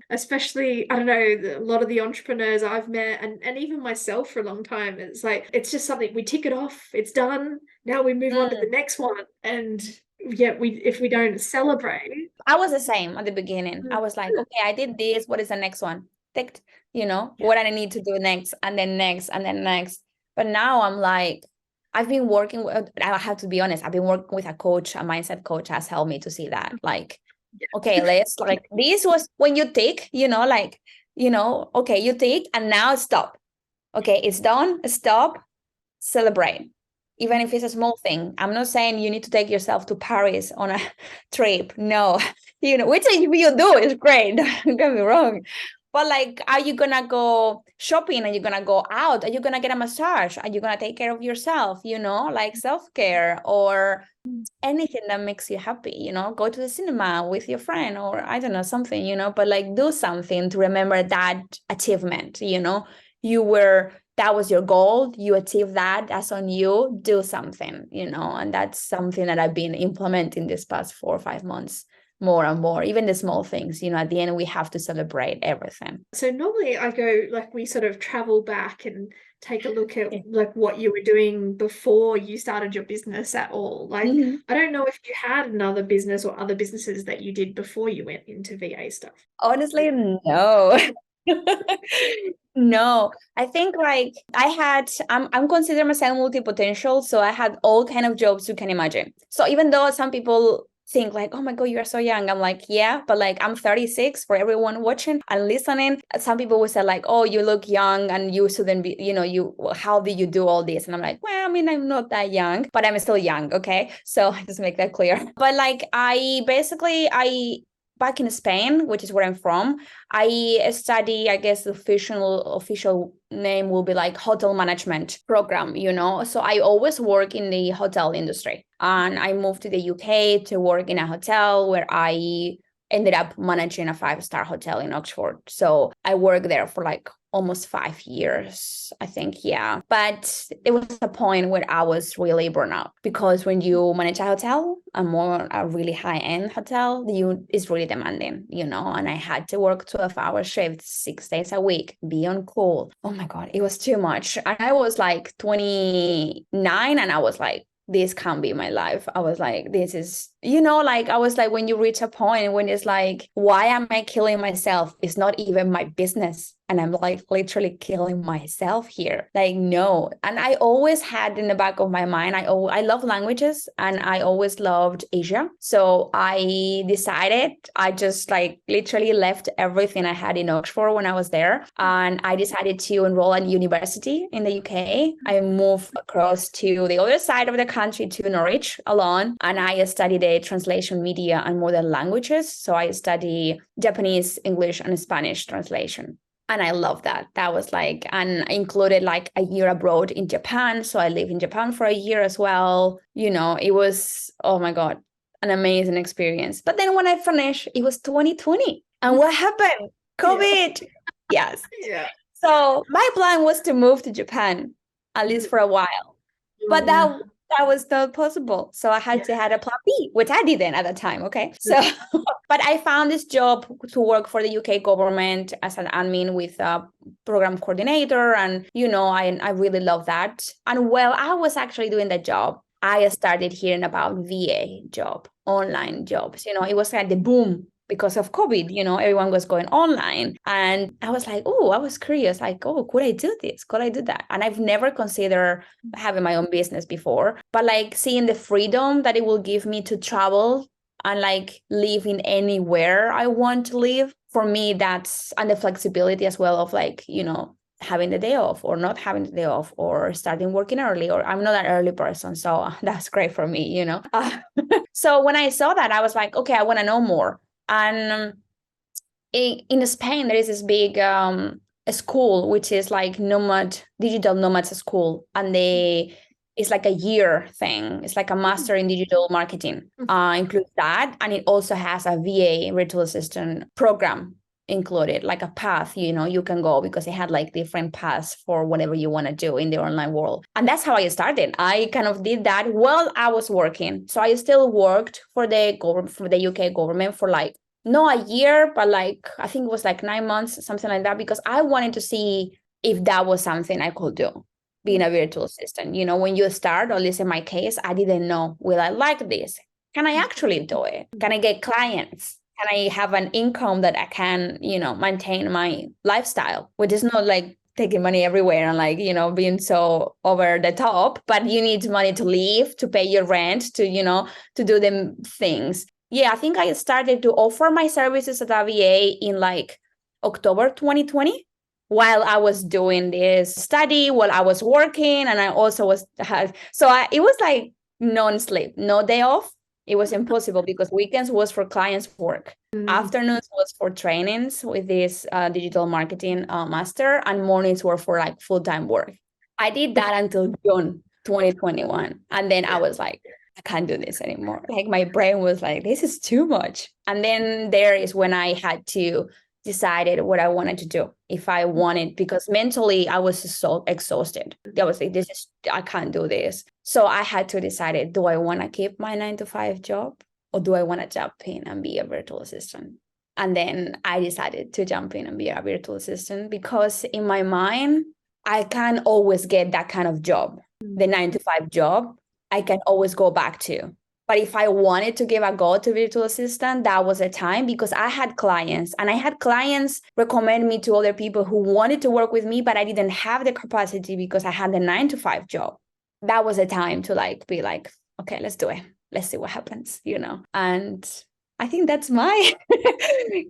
especially, I don't know, a lot of the entrepreneurs I've met, and even myself for a long time, it's like, it's just something we tick it off, it's done. Now we move on to the next one. And if we don't celebrate. I was the same at the beginning. I was like, okay, I did this. What is the next one? Ticked, what I need to do next, and then next, and then next. But now I'm like, I've been working with, I have to be honest, I've been working with a coach, a mindset coach has helped me to see that. Like, okay, let's like, this was when you tick, okay, you tick, and now stop. Okay, it's done, stop, celebrate. Even if it's a small thing. I'm not saying you need to take yourself to Paris on a trip. No, which you do is great. Don't get me wrong. But like, are you going to go shopping? Are you going to go out? Are you going to get a massage? Are you going to take care of yourself? Like self-care or anything that makes you happy, go to the cinema with your friend, or I don't know, something, but like do something to remember that achievement, that was your goal, you achieved that, that's on you, do something, and that's something that I've been implementing this past 4 or 5 months more and more, even the small things, at the end we have to celebrate everything. So normally I go, like, we sort of travel back and take a look at like what you were doing before you started your business at all. Like, I don't know if you had another business or other businesses that you did before you went into VA stuff. Honestly, no. No, I think like I'm considering myself multi-potential. So I had all kind of jobs you can imagine. So even though some people think like, oh my God, you are so young, I'm like, yeah, but like I'm 36 for everyone watching and listening. Some people will say like, oh, you look young and you shouldn't be, how did you do all this? And I'm like, well, I mean, I'm not that young, but I'm still young. Okay. So just make that clear. But like, I back in Spain, which is where I'm from, I study, I guess the official name will be like hotel management program, So I always work in the hotel industry. And I moved to the UK to work in a hotel where I ended up managing a 5-star hotel in Oxford. So I worked there for like almost 5 years, I think. Yeah. But there was a point where I was really burnt out, because when you manage a hotel, a really high-end hotel, it's really demanding, and I had to work 12-hour shifts 6 days a week, be on call. Oh my God, it was too much. And I was like 29 and I was like, this can't be my life. I was like, this is, I was like, when you reach a point when it's like, why am I killing myself? It's not even my business. And I'm like literally killing myself here. Like, no. And I always had in the back of my mind, I love languages and I always loved Asia. So I decided, I just like literally left everything I had in Oxford when I was there. And I decided to enroll at university in the UK. I moved across to the other side of the country to Norwich alone. And I studied translation, media, and modern languages. So I study Japanese, English, and Spanish translation. And I love that. That was like, and I included like a year abroad in Japan. So I lived in Japan for a year as well. It was, oh my God, an amazing experience. But then when I finished, it was 2020. And what happened? COVID. Yeah. Yes. Yeah. So my plan was to move to Japan, at least for a while. But that was not possible. So I had to have a plan B, which I didn't at the time. Okay. So, but I found this job to work for the UK government as an admin with a program coordinator. And, I really love that. And while I was actually doing that job, I started hearing about VA job, online jobs. It was like the boom because of COVID, everyone was going online. And I was like, oh, I was curious, like, oh, could I do this? Could I do that? And I've never considered having my own business before, but like seeing the freedom that it will give me to travel and like live in anywhere I want to live, for me, and the flexibility as well of like, having the day off or not having the day off or starting working early, or I'm not an early person. So that's great for me, So when I saw that, I was like, okay, I want to know more. And in Spain, there is this big school, which is like digital nomads school. And it's like a year thing. It's like a master in digital marketing, includes that. And it also has a VA, virtual assistant program included, like a path, you can go, because it had like different paths for whatever you want to do in the online world. And that's how I started. I kind of did that while I was working. So I still worked for the UK government for like, not a year, but like, I think it was like 9 months, something like that, because I wanted to see if that was something I could do, being a virtual assistant. When you start, or at least in my case, I didn't know, will I like this? Can I actually do it? Can I get clients? Can I have an income that I can, maintain my lifestyle, which is not like taking money everywhere and like, being so over the top, but you need money to live, to pay your rent, to, to do the things. Yeah, I think I started to offer my services at AVA in like October 2020, while I was doing this study, while I was working, and I also it was like non-sleep, no day off. It was impossible because weekends was for clients' work. Afternoons was for trainings with this digital marketing master, and mornings were for like full-time work. I did that until June 2021. And then I was like, I can't do this anymore. Like my brain was like, this is too much. And then there is when I had to decide what I wanted to do. If I wanted, because mentally I was so exhausted. I was like, I can't do this. So I had to decide, do I want to keep my 9-to-5 job, or do I want to jump in and be a virtual assistant? And then I decided to jump in and be a virtual assistant, because in my mind, I can't always get that kind of job, the 9-to-5 job. I can always go back to. But if I wanted to give a go to virtual assistant, that was a time, because I had clients, and I had clients recommend me to other people who wanted to work with me, but I didn't have the capacity because I had the 9-to-5 job. That was a time to like be like, okay, let's do it. Let's see what happens, And I think that's my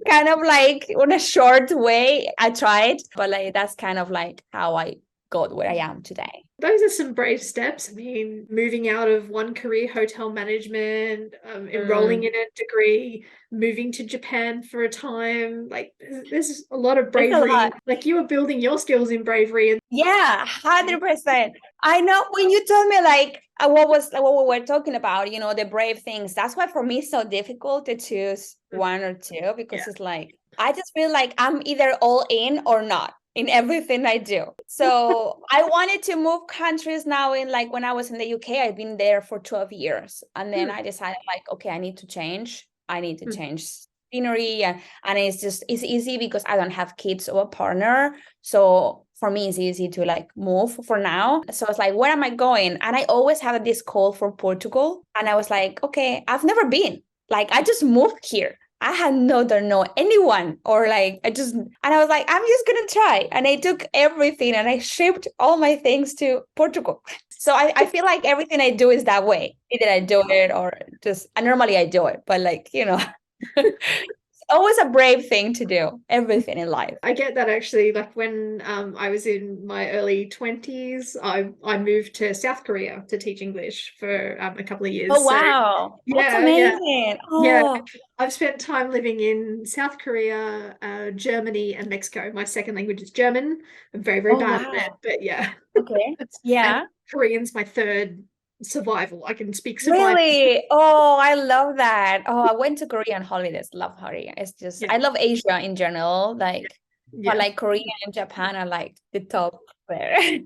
kind of like, in a short way, I tried, but like that's kind of like how I got where I am today. Those are some brave steps. I mean, moving out of one career, hotel management, enrolling in a degree, moving to Japan for a time. Like, there's a lot of It's a bravery. lot. Like, you were building your skills in bravery. And Yeah, 100%. I know when you told me like what we were talking about, the brave things. That's why for me it's so difficult to choose one or two, because it's like I just feel like I'm either all in or not in everything I do. So I wanted to move countries now. In like when I was in the UK, I've been there for 12 years. And then I decided like, okay, I need to change. I need to change scenery. And it's easy because I don't have kids or a partner. So for me, it's easy to like move for now. So I was like, where am I going? And I always had this call for Portugal. And I was like, okay, I've never been. Like, I just moved here. I had don't know anyone, or like and I was like, I'm just gonna try. And I took everything and I shipped all my things to Portugal. So I feel like everything I do is that way. Either I do it or just, and normally I do it, but like, it's always a brave thing to do, everything in life. I get that actually. Like when I was in my early 20s, I moved to South Korea to teach English for a couple of years. Oh, wow. So, That's yeah, yeah. amazing. Yeah, Oh, I've spent time living in South Korea, Germany, and Mexico. My second language is German. I'm very, very oh, bad at it, wow. but yeah. Okay. And Yeah. Korean's my third survival. I can speak survival. Really? Oh, I love that. Oh, I went to Korea on holidays. Love Korea. It's just, Yeah, I love Asia in general. Like, but yeah. like Korea and Japan are like the top there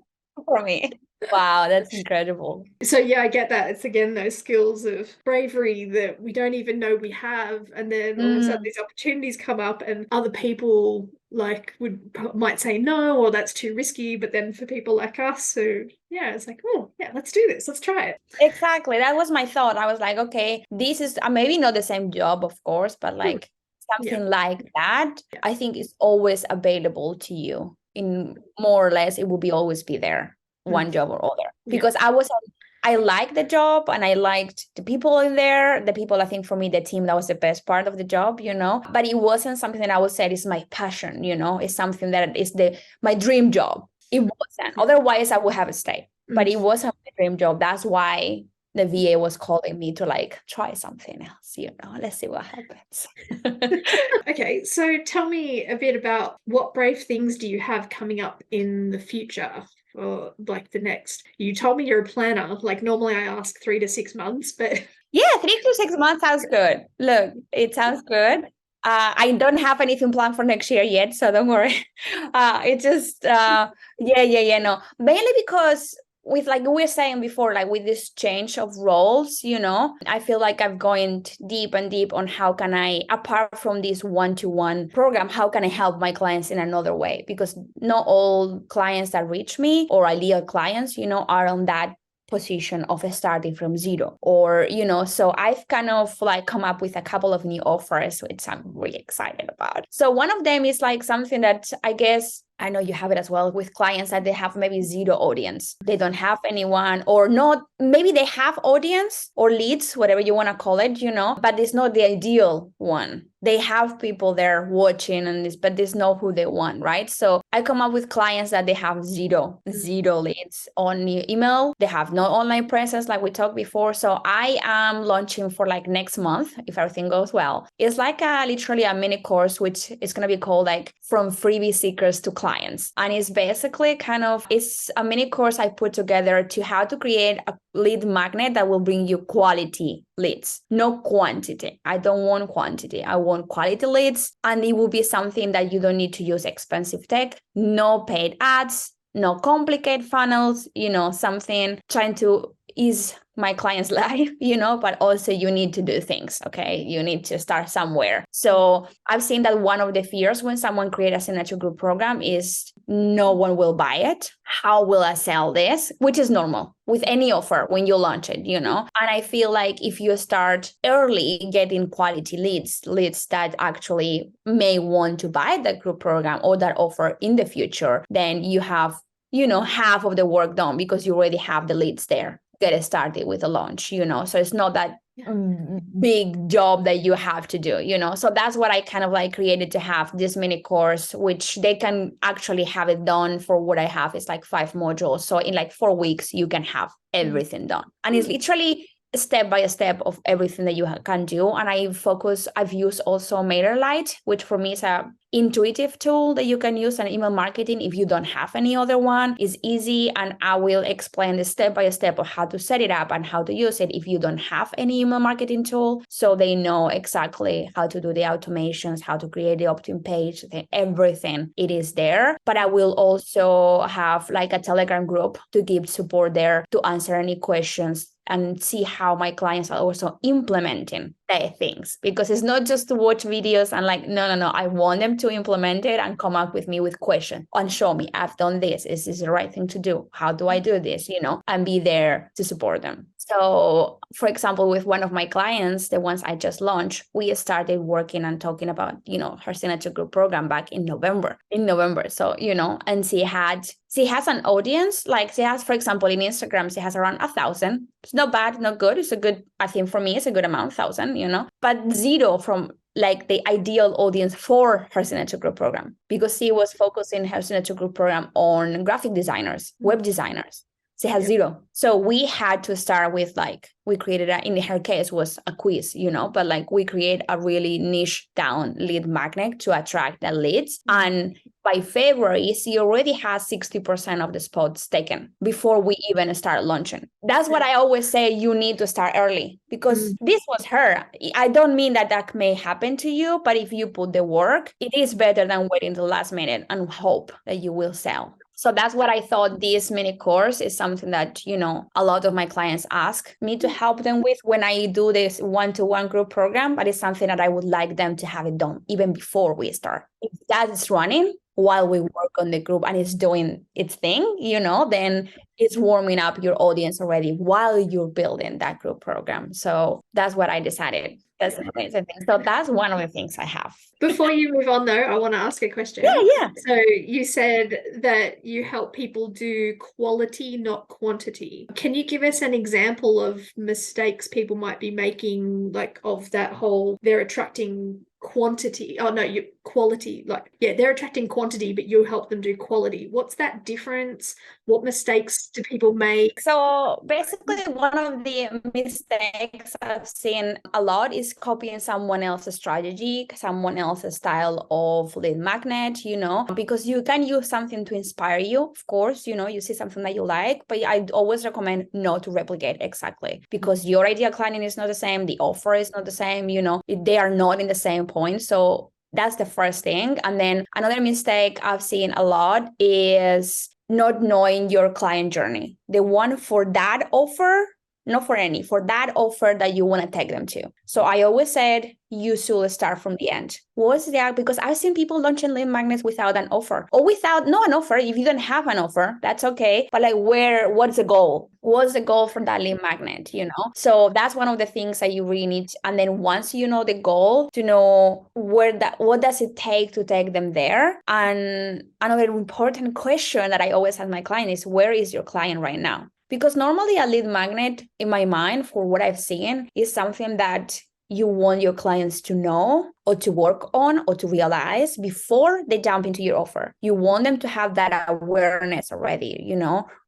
for me. Wow, that's incredible. So yeah, I get that. It's again those skills of bravery that we don't even know we have, and then all of a sudden Mm. these opportunities come up, and other people like might say no, or that's too risky. But then for people like us, so yeah, it's like, oh yeah, let's do this. Let's try it. Exactly. That was my thought. I was like, okay, this is maybe not the same job, of course, but Hmm. like Yeah. something like that, Yeah. I think is always available to you. In more or less, it will be always be there, one job or other. Yeah. Because I liked the job and I liked the people in there. The people, I think for me, the team, that was the best part of the job, but it wasn't something that I would say is my passion, it's something that is my dream job. It wasn't. Otherwise, I would have stayed. But it wasn't my dream job. That's why the VA was calling me to like try something else, let's see what happens. Okay, so tell me a bit about what brave things do you have coming up in the future for like the next. You told me you're a planner. Like normally I ask 3 to 6 months, but Yeah, 3 to 6 months sounds good. Look, it sounds good. I don't have anything planned for next year yet, so don't worry. It just, no. Mainly because with like we were saying before, like with this change of roles, I feel like I've gone deep and deep on how can I, apart from this one-to-one program, how can I help my clients in another way? Because not all clients that reach me or ideal clients, are on that position of starting from zero, or so I've kind of like come up with a couple of new offers which I'm really excited about. So one of them is like something that I guess I know you have it as well with clients that they have maybe zero audience. They don't have anyone, or not, maybe they have audience or leads, whatever you want to call it, but it's not the ideal one. They have people there watching but they know who they want, right? So I come up with clients that they have zero leads on email. They have no online presence like we talked before. So I am launching for like next month, if everything goes well. It's like literally a mini course, which is going to be called like From Freebie Seekers to Clients. And it's basically it's a mini course I put together to how to create a lead magnet that will bring you quality leads, no quantity. I don't want quantity. I want quality leads. And it will be something that you don't need to use expensive tech, no paid ads, no complicated funnels, something trying to ease my client's life, but also you need to do things, okay? You need to start somewhere. So I've seen that one of the fears when someone creates a signature group program is no one will buy it. How will I sell this? Which is normal with any offer when you launch it, And I feel like if you start early getting quality leads that actually may want to buy that group program or that offer in the future, then you have, half of the work done because you already have the leads there. Get it started with a launch, So it's not that big job that you have to do, so that's what I kind of like created, to have this mini course, which they can actually have it done. For what I have is like 5 modules, so in like 4 weeks you can have everything done, and it's literally step by step of everything that you can do. And I've used also MailerLite, which for me is a intuitive tool that you can use in email marketing if you don't have any other one. It's easy, and I will explain the step by step of how to set it up and how to use it if you don't have any email marketing tool, so they know exactly how to do the automations, how to create the opt-in page, everything. It is there. But I will also have like a Telegram group to give support there, to answer any questions and see how my clients are also implementing their things, because it's not just to watch videos and like, no, I want them to implement it and come up with me with questions and show me, I've done this, is this the right thing to do, how do I do this, and be there to support them. So for example, with one of my clients, the ones I just launched, we started working and talking about, her signature group program back in November. So, and she has an audience, like she has, for example, in Instagram, she has around 1,000. It's not bad, not good. It's a good, I think for me, it's a good amount, 1,000, but zero from like the ideal audience for her signature group program, because she was focusing her signature group program on graphic designers, web designers. She has zero. So we had to start with we created in her case was a quiz, but like we create a really niche down lead magnet to attract the leads. And by February, she already has 60% of the spots taken before we even start launching. That's what I always say. You need to start early, because this was her. I don't mean that may happen to you, but if you put the work, it is better than waiting till the last minute and hope that you will sell. So that's what I thought. This mini course is something that, a lot of my clients ask me to help them with when I do this one-to-one group program, but it's something that I would like them to have it done even before we start. If that is running while we work on the group and it's doing its thing, then it's warming up your audience already while you're building that group program. So that's what I decided. That's an amazing thing. So that's one of the things I have. Before you move on, though, I want to ask a question. Yeah. So you said that you help people do quality, not quantity. Can you give us an example of mistakes people might be making, like of that whole, they're attracting quantity? Oh, no, quality. They're attracting quantity, but you help them do quality. What's that difference? What mistakes do people make? So basically, one of the mistakes I've seen a lot is copying someone else's strategy, someone else's style of lead magnet, because you can use something to inspire you. Of course, you see something that you like, but I always recommend not to replicate exactly, because your ideal client is not the same. The offer is not the same, they are not in the same point. So that's the first thing. And then another mistake I've seen a lot is not knowing your client journey. The one for that offer, not for any, for that offer that you want to take them to. So I always said, you should start from the end. What's that? Because I've seen people launching lead magnets without an offer, or without an offer. If you don't have an offer, that's okay. But what's the goal? What's the goal for that lead magnet? So that's one of the things that you really need. And then once you know the goal, to know what does it take to take them there. And another important question that I always ask my client is, where is your client right now? Because normally a lead magnet, in my mind, for what I've seen, is something that you want your clients to know or to work on or to realize before they jump into your offer. You want them to have that awareness already,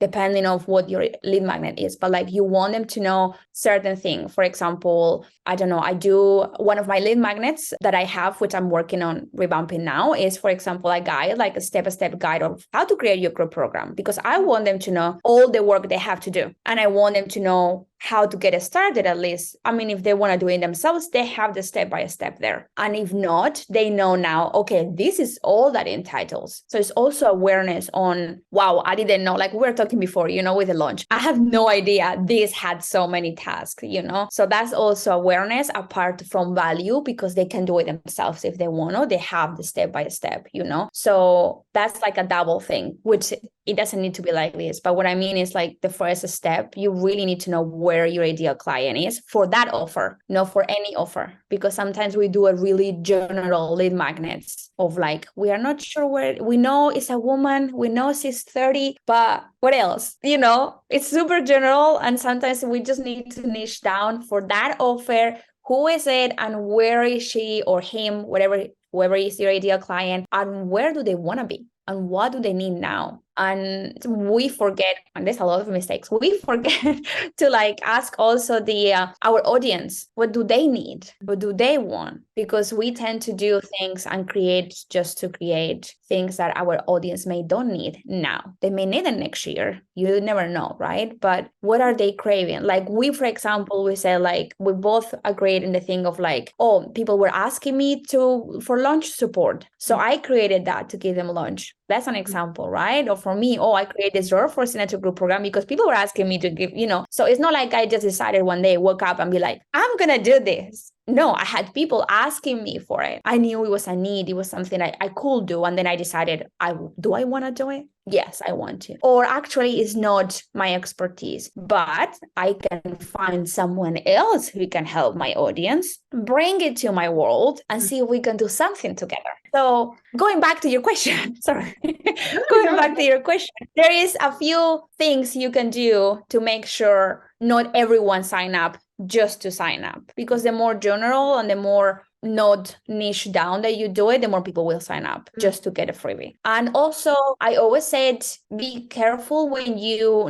depending on what your lead magnet is. But you want them to know certain things. For example, I don't know, I do one of my lead magnets that I have, which I'm working on revamping now, is, for example, a guide, like a step-by-step guide of how to create your group program, because I want them to know all the work they have to do. And I want them to know how to get started, at least. I mean, if they want to do it themselves, they have the step-by-step there. And if not, they know now, okay, this is all that entitles. So it's also awareness on, wow, I didn't know, like we were talking before, with the launch. I have no idea this had so many tasks, So that's also awareness apart from value, because they can do it themselves if they want to. They have the step-by-step, So that's like a double thing, which it doesn't need to be like this. But what I mean is like the first step, you really need to know where your ideal client is for that offer, not for any offer. Because sometimes we do a really general lead magnets of like, we are not sure where, we know it's a woman, we know she's 30, but what else? You know, it's super general. And sometimes we just need to niche down for that offer. Who is it and where is she or him, whoever is your ideal client, and where do they want to be and what do they need now? And we forget, and there's a lot of mistakes, we forget to like ask also the our audience, what do they need, what do they want? Because we tend to do things and create just to create things that our audience may don't need now. They may need it next year, you never know, right? But what are they craving? Like we, for example, we say like we both agreed in the thing of like, oh, people were asking me for launch support, so I created that to give them lunch. That's an example, right? Or for me, I created this drawer for signature group program because people were asking me to give, so it's not like I just decided one day, woke up and be like, I'm going to do this. No, I had people asking me for it. I knew it was a need. It was something I could do. And then I decided, do I want to do it? Yes, I want to. Or actually, it's not my expertise, but I can find someone else who can help my audience, bring it to my world, and see if we can do something together. So going back to your question, sorry, back to your question, there is a few things you can do to make sure not everyone sign up just to sign up, because the more general and the more not niche down that you do it, the more people will sign up just to get a freebie. And also, I always said, be careful when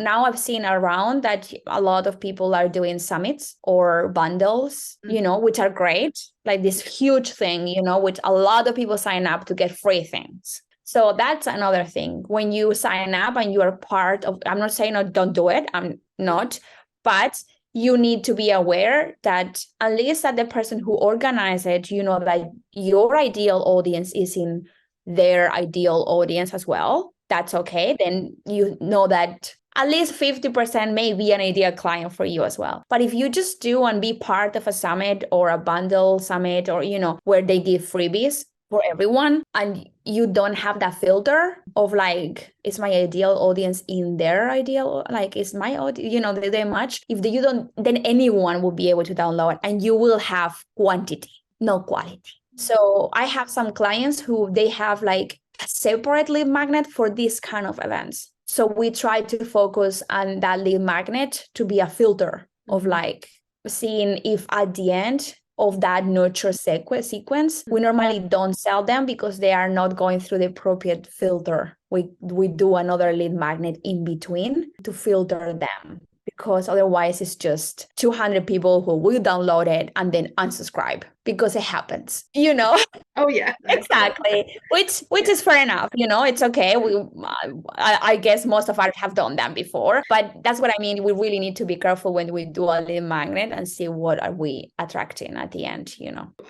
now I've seen around that a lot of people are doing summits or bundles, which are great, like this huge thing, which a lot of people sign up to get free things. So that's another thing. When you sign up and you are part of, I'm not saying don't do it, I'm not, but you need to be aware that at least that the person who organized it, that your ideal audience is in their ideal audience as well. That's okay. Then you know that at least 50% may be an ideal client for you as well. But if you just do and be part of a summit or a bundle summit or, where they give freebies for everyone, and you don't have that filter of like, is my ideal audience in their ideal, like, is my audience, they match. If you don't, then anyone will be able to download, and you will have quantity, no quality. So I have some clients who they have like a separate lead magnet for this kind of events. So we try to focus on that lead magnet to be a filter of like seeing if at the end of that nurture sequence, we normally don't sell them because they are not going through the appropriate filter. We do another lead magnet in between to filter them, because otherwise it's just 200 people who will download it and then unsubscribe, because it happens, Oh yeah, exactly. Which is fair enough. It's okay. I guess most of us have done that before, but that's what I mean. We really need to be careful when we do a lead magnet and see what are we attracting at the end.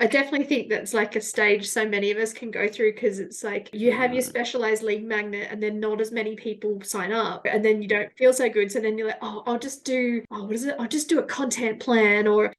I definitely think that's like a stage so many of us can go through, because it's like you have your specialized lead magnet and then not as many people sign up, and then you don't feel so good. So then you're like, I'll just do I'll just do a content plan, or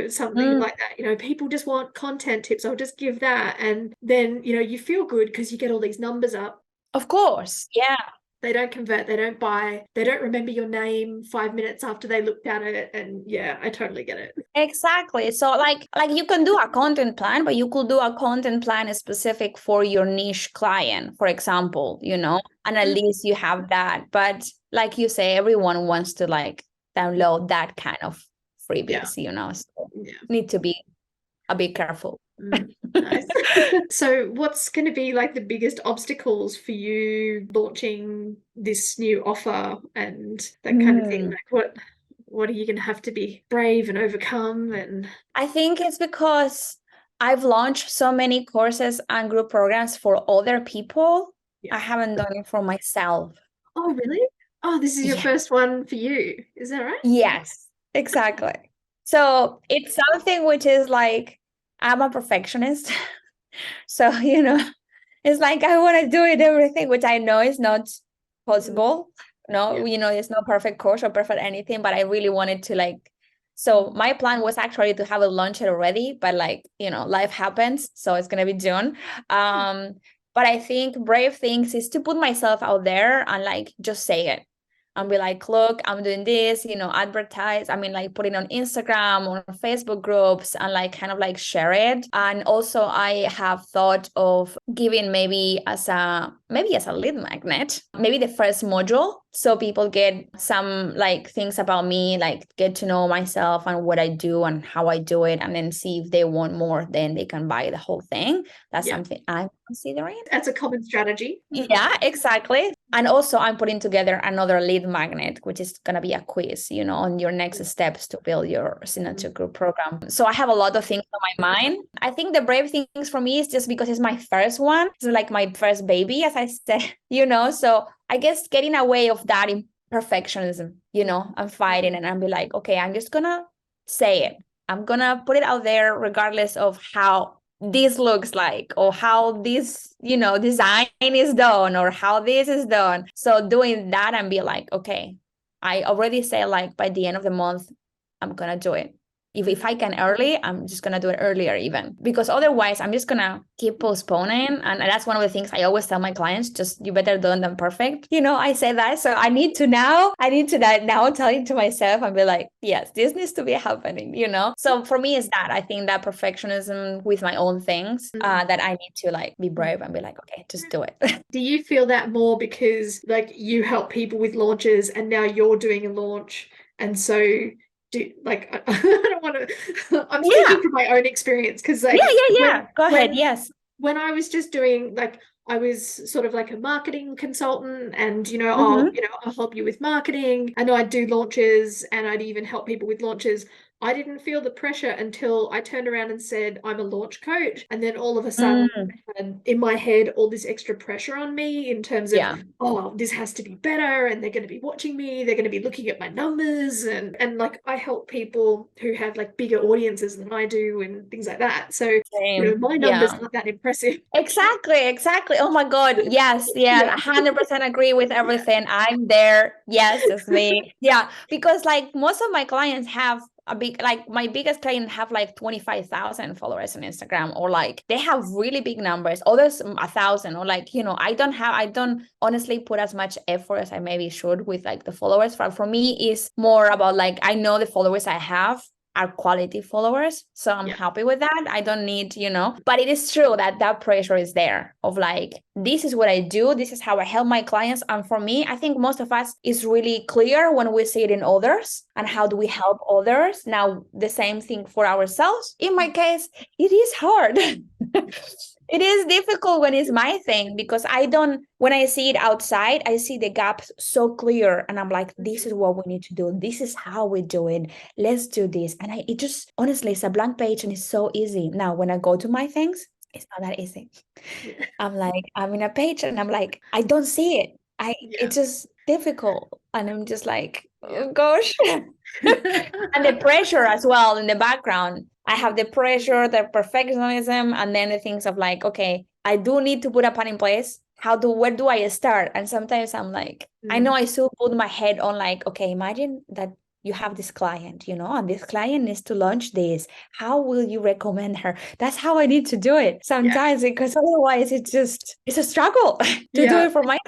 something like that. People just want content tips, I'll just give that. And then you feel good because you get all these numbers up. Of course, yeah. They don't convert, they don't buy, they don't remember your name 5 minutes after they looked at it. And yeah, I totally get it. Exactly. So like you can do a content plan, but you could do a content plan specific for your niche client, for example, and at least you have that. But like you say, everyone wants to like download that kind of freebies, so need to be a bit careful. Nice. So what's going to be like the biggest obstacles for you launching this new offer and that kind of thing? Like what are you going to have to be brave and overcome? And I think it's because I've launched so many courses and group programs for other people. I haven't done it for myself. Oh, really? Oh, this is your first one for you. Is that right? Yes, exactly. So it's something which is like, I'm a perfectionist. So, it's like I want to do it everything, which I know is not possible. No, it's no perfect course or perfect anything, but I really wanted to like, so my plan was actually to have it launched already, but like, life happens. So it's going to be June. But I think brave things is to put myself out there and like just say it and be like, look, I'm doing this, advertise. I mean, like put it on Instagram or Facebook groups and like kind of like share it. And also I have thought of giving maybe as a lead magnet, maybe the first module. So people get some like things about me, like get to know myself and what I do and how I do it. And then see if they want more, then they can buy the whole thing. That's something I'm considering. That's a common strategy. Yeah, exactly. And also I'm putting together another lead magnet, which is going to be a quiz, on your next steps to build your signature group program. So I have a lot of things on my mind. I think the brave things for me is just because it's my first one. It's like my first baby, as I said, so I guess getting away of that perfectionism, I'm fighting and I'm be like, okay, I'm just going to say it. I'm going to put it out there regardless of how this looks like or how this design is done or how this is done. So doing that and be like, okay, I already say like by the end of the month I'm gonna do it. If I can early, I'm just gonna do it earlier even, because otherwise I'm just gonna keep postponing. And that's one of the things I always tell my clients, just you better done than perfect. I say that. So I need to now tell it to myself and be like, yes, this needs to be happening, So for me, it's that. I think that perfectionism with my own things, that I need to like be brave and be like, okay, just do it. Do you feel that more because like you help people with launches and now you're doing a launch? And so I don't want to, I'm speaking from my own experience because like, yeah. Go ahead. Yes. When I was just doing like, I was sort of like a marketing consultant and, I'll help you with marketing. I know I'd do launches and I'd even help people with launches. I didn't feel the pressure until I turned around and said, I'm a launch coach. And then all of a sudden, I had in my head all this extra pressure on me in terms of, oh, this has to be better. And they're going to be watching me. They're going to be looking at my numbers. And like I help people who have like bigger audiences than I do and things like that. So, my numbers aren't that impressive. Exactly. Oh my God. Yes. 100% agree with everything. I'm there. Yes, it's me. Yeah. Because like most of my clients have my biggest client have like 25,000 followers on Instagram, or like they have really big numbers, others 1,000, or like, I don't honestly put as much effort as I maybe should with like the followers. For me, is more about like, I know the followers I have are quality followers. So I'm happy with that. I don't need, but it is true that pressure is there of like, this is what I do. This is how I help my clients. And for me, I think most of us is really clear when we see it in others and how do we help others. Now, the same thing for ourselves. In my case, it is hard. It is difficult when it's my thing, because when I see it outside, I see the gaps so clear and I'm like, this is what we need to do. This is how we do it. Let's do this. And it just, honestly, it's a blank page and it's so easy. Now, when I go to my things, it's not that easy. I'm like, I'm in a page and I'm like, I don't see it. It's just difficult. And I'm just like, oh gosh. And the pressure as well in the background. I have the pressure, the perfectionism, and then the things of like, okay, I do need to put a plan in place. Where do I start? And sometimes I'm like, I know I still put my head on like, okay, imagine that you have this client, and this client needs to launch this. How will you recommend her? That's how I need to do it sometimes, because otherwise it's a struggle to do it for myself.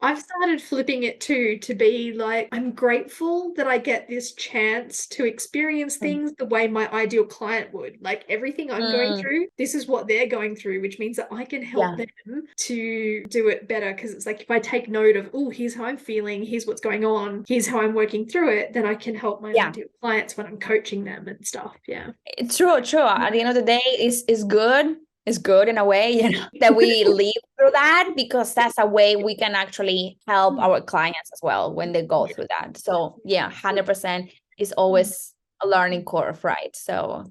I've started flipping it too, to be like, I'm grateful that I get this chance to experience things the way my ideal client would. Like everything I'm going through, this is what they're going through, which means that I can help them to do it better. Because it's like, if I take note of, oh, here's how I'm feeling, here's what's going on, here's how I'm working through it, then I can help my ideal clients when I'm coaching them and stuff. Yeah. True. At the end of the day, it's good. It's good in a way, that we live through that, because that's a way we can actually help our clients as well when they go through that. So 100% is always a learning curve, right? So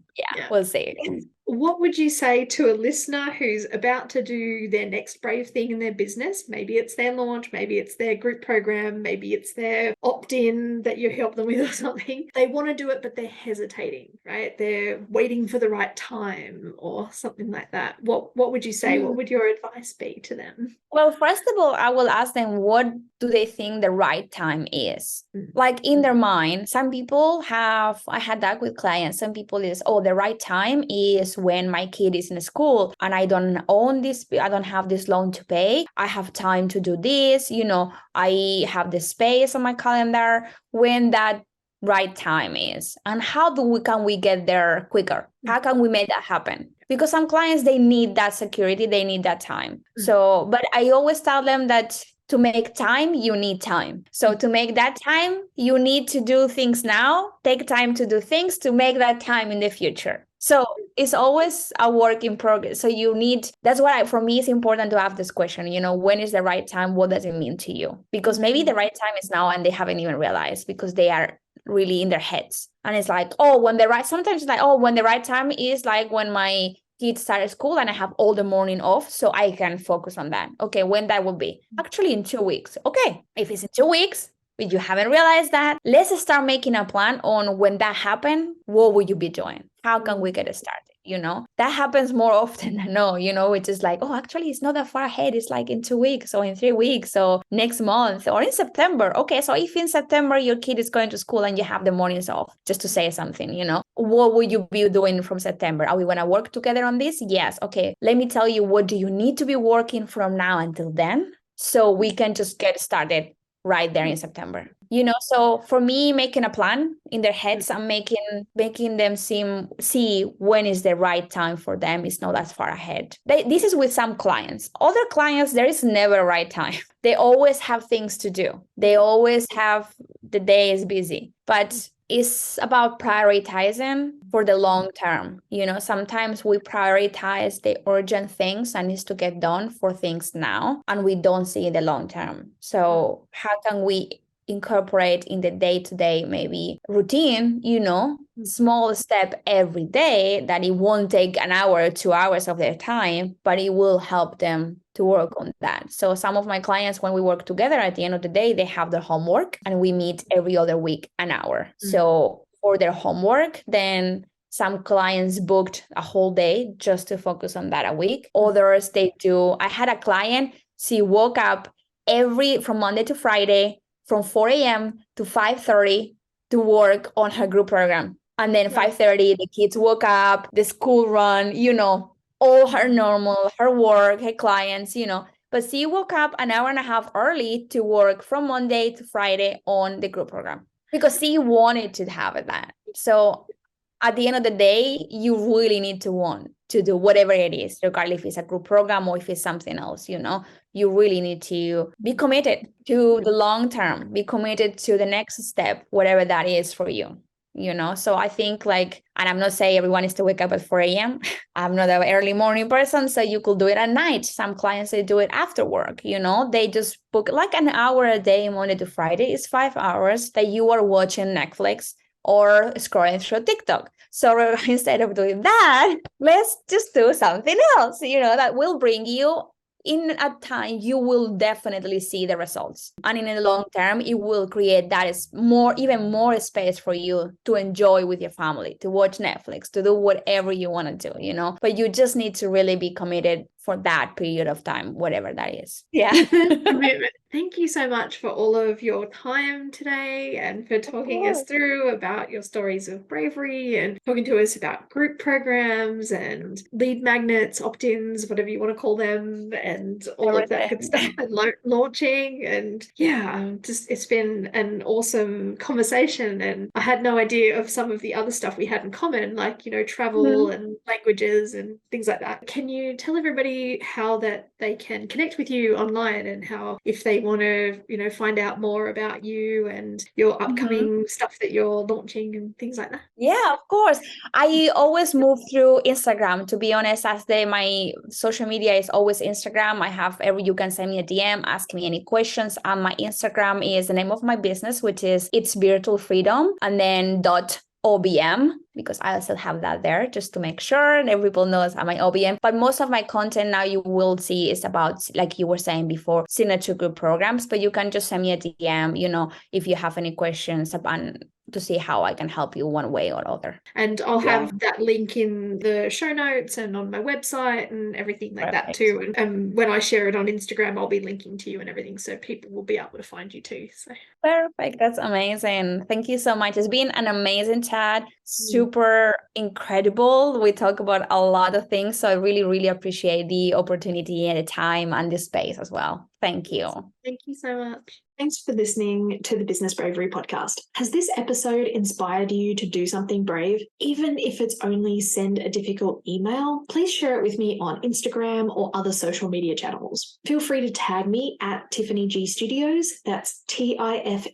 we'll see. What would you say to a listener who's about to do their next brave thing in their business? Maybe it's their launch, maybe it's their group program, maybe it's their opt-in that you help them with or something. They want to do it, but they're hesitating, right? They're waiting for the right time or something like that. What would you say? What would your advice be to them? Well, first of all, I will ask them, what do they think the right time is? Like in their mind, some people I had that with clients. Some people is, the right time is is when my kid is in school and I don't have this loan to pay. I have time to do this, I have the space on my calendar when that right time is. And how can we get there quicker? How can we make that happen? Because some clients, they need that security, they need that time. So, but I always tell them that to make time, you need time. So to make that time, you need to do things now, take time to do things to make that time in the future. So it's always a work in progress. So that's why for me, it's important to have this question, when is the right time? What does it mean to you? Because maybe the right time is now and they haven't even realized because they are really in their heads. And it's like, sometimes it's like, when the right time is like when my kids start school and I have all the morning off so I can focus on that. Okay, when that will be? Actually in 2 weeks. Okay, if it's in 2 weeks, if you haven't realized that, let's start making a plan on when that happens, what will you be doing? How can we get it started? That happens more often than no, it's just like, actually it's not that far ahead. It's like in 2 weeks or in 3 weeks or next month or in September. Okay, so if in September your kid is going to school and you have the mornings off, just to say something, what will you be doing from September? Are we going to work together on this? Yes. Okay, let me tell you, what do you need to be working from now until then? So we can just get started right there in September. So for me, making a plan in their heads and making them see when is the right time for them is not that far ahead. This is with some clients. Other clients, there is never a right time. They always have things to do. They always have, the day is busy, but it's about prioritizing for the long term. Sometimes we prioritize the urgent things and needs to get done for things now, and we don't see the long term. So how can we incorporate in the day-to-day maybe routine, small step every day that it won't take an hour or 2 hours of their time, but it will help them to work on that. So some of my clients, when we work together, at the end of the day, they have their homework and we meet every other week an hour. So for their homework, then some clients booked a whole day just to focus on that a week. Others, I had a client, she woke up from Monday to Friday, from 4 a.m. to 5:30 to work on her group program. And then 5:30, the kids woke up, the school run, all her work, her clients, But she woke up an hour and a half early to work from Monday to Friday on the group program because she wanted to have that. So at the end of the day, you really need to want to do whatever it is, regardless if it's a group program or if it's something else, you really need to be committed to the long term, be committed to the next step, whatever that is for you. So I think and I'm not saying everyone is to wake up at 4 a.m. I'm not an early morning person, so you could do it at night. Some clients, they do it after work, they just book like an hour a day, Monday to Friday. It's 5 hours that you are watching Netflix or scrolling through TikTok. So instead of doing that, let's just do something else, that will bring you in a time you will definitely see the results. And in the long term, it will create even more space for you to enjoy with your family, to watch Netflix, to do whatever you want to do, But you just need to really be committed for that period of time, whatever that is. Yeah. Thank you so much for all of your time today and for talking us through about your stories of bravery and talking to us about group programs and lead magnets, opt-ins, whatever you want to call them, and all of that good stuff, and launching. And it's been an awesome conversation. And I had no idea of some of the other stuff we had in common, like, travel and languages and things like that. Can you tell everybody how that they can connect with you online and how, if they want to, find out more about you and your upcoming stuff that you're launching and things like that? Yeah, of course. I always move through Instagram, to be honest, my social media is always Instagram. You can send me a DM, ask me any questions. And my Instagram is the name of my business, which is It's Virtual Freedom, and then .obm, because I also have that there just to make sure that people know my OBM. But most of my content now you will see is about, like you were saying before, signature group programs. But you can just send me a DM, if you have any questions about to see how I can help you one way or other. And I'll have that link in the show notes and on my website and everything like that too. And when I share it on Instagram, I'll be linking to you and everything, so people will be able to find you too. So perfect. That's amazing. Thank you so much. It's been an amazing chat. super incredible. We talk about a lot of things. So I really, really appreciate the opportunity and the time and the space as well. Thank you. Thank you so much. Thanks for listening to the Business Bravery podcast. Has this episode inspired you to do something brave? Even if it's only send a difficult email, please share it with me on Instagram or other social media channels. Feel free to tag me at Tiffany G Studios. That's TIFFANY.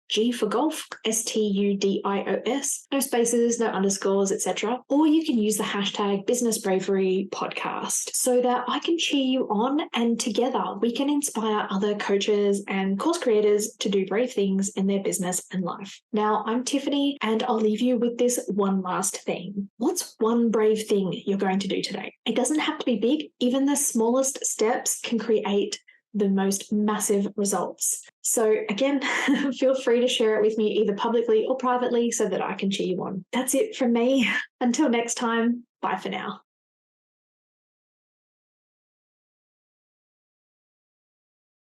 G for golf, STUDIOS, no spaces, no underscores, etc. Or you can use the hashtag Business Bravery Podcast so that I can cheer you on, and together we can inspire other coaches and course creators to do brave things in their business and life. Now, I'm Tiffany, and I'll leave you with this one last thing. What's one brave thing you're going to do today? It doesn't have to be big. Even the smallest steps can create the most massive results. So again, feel free to share it with me either publicly or privately so that I can cheer you on. That's it from me. Until next time, bye for now.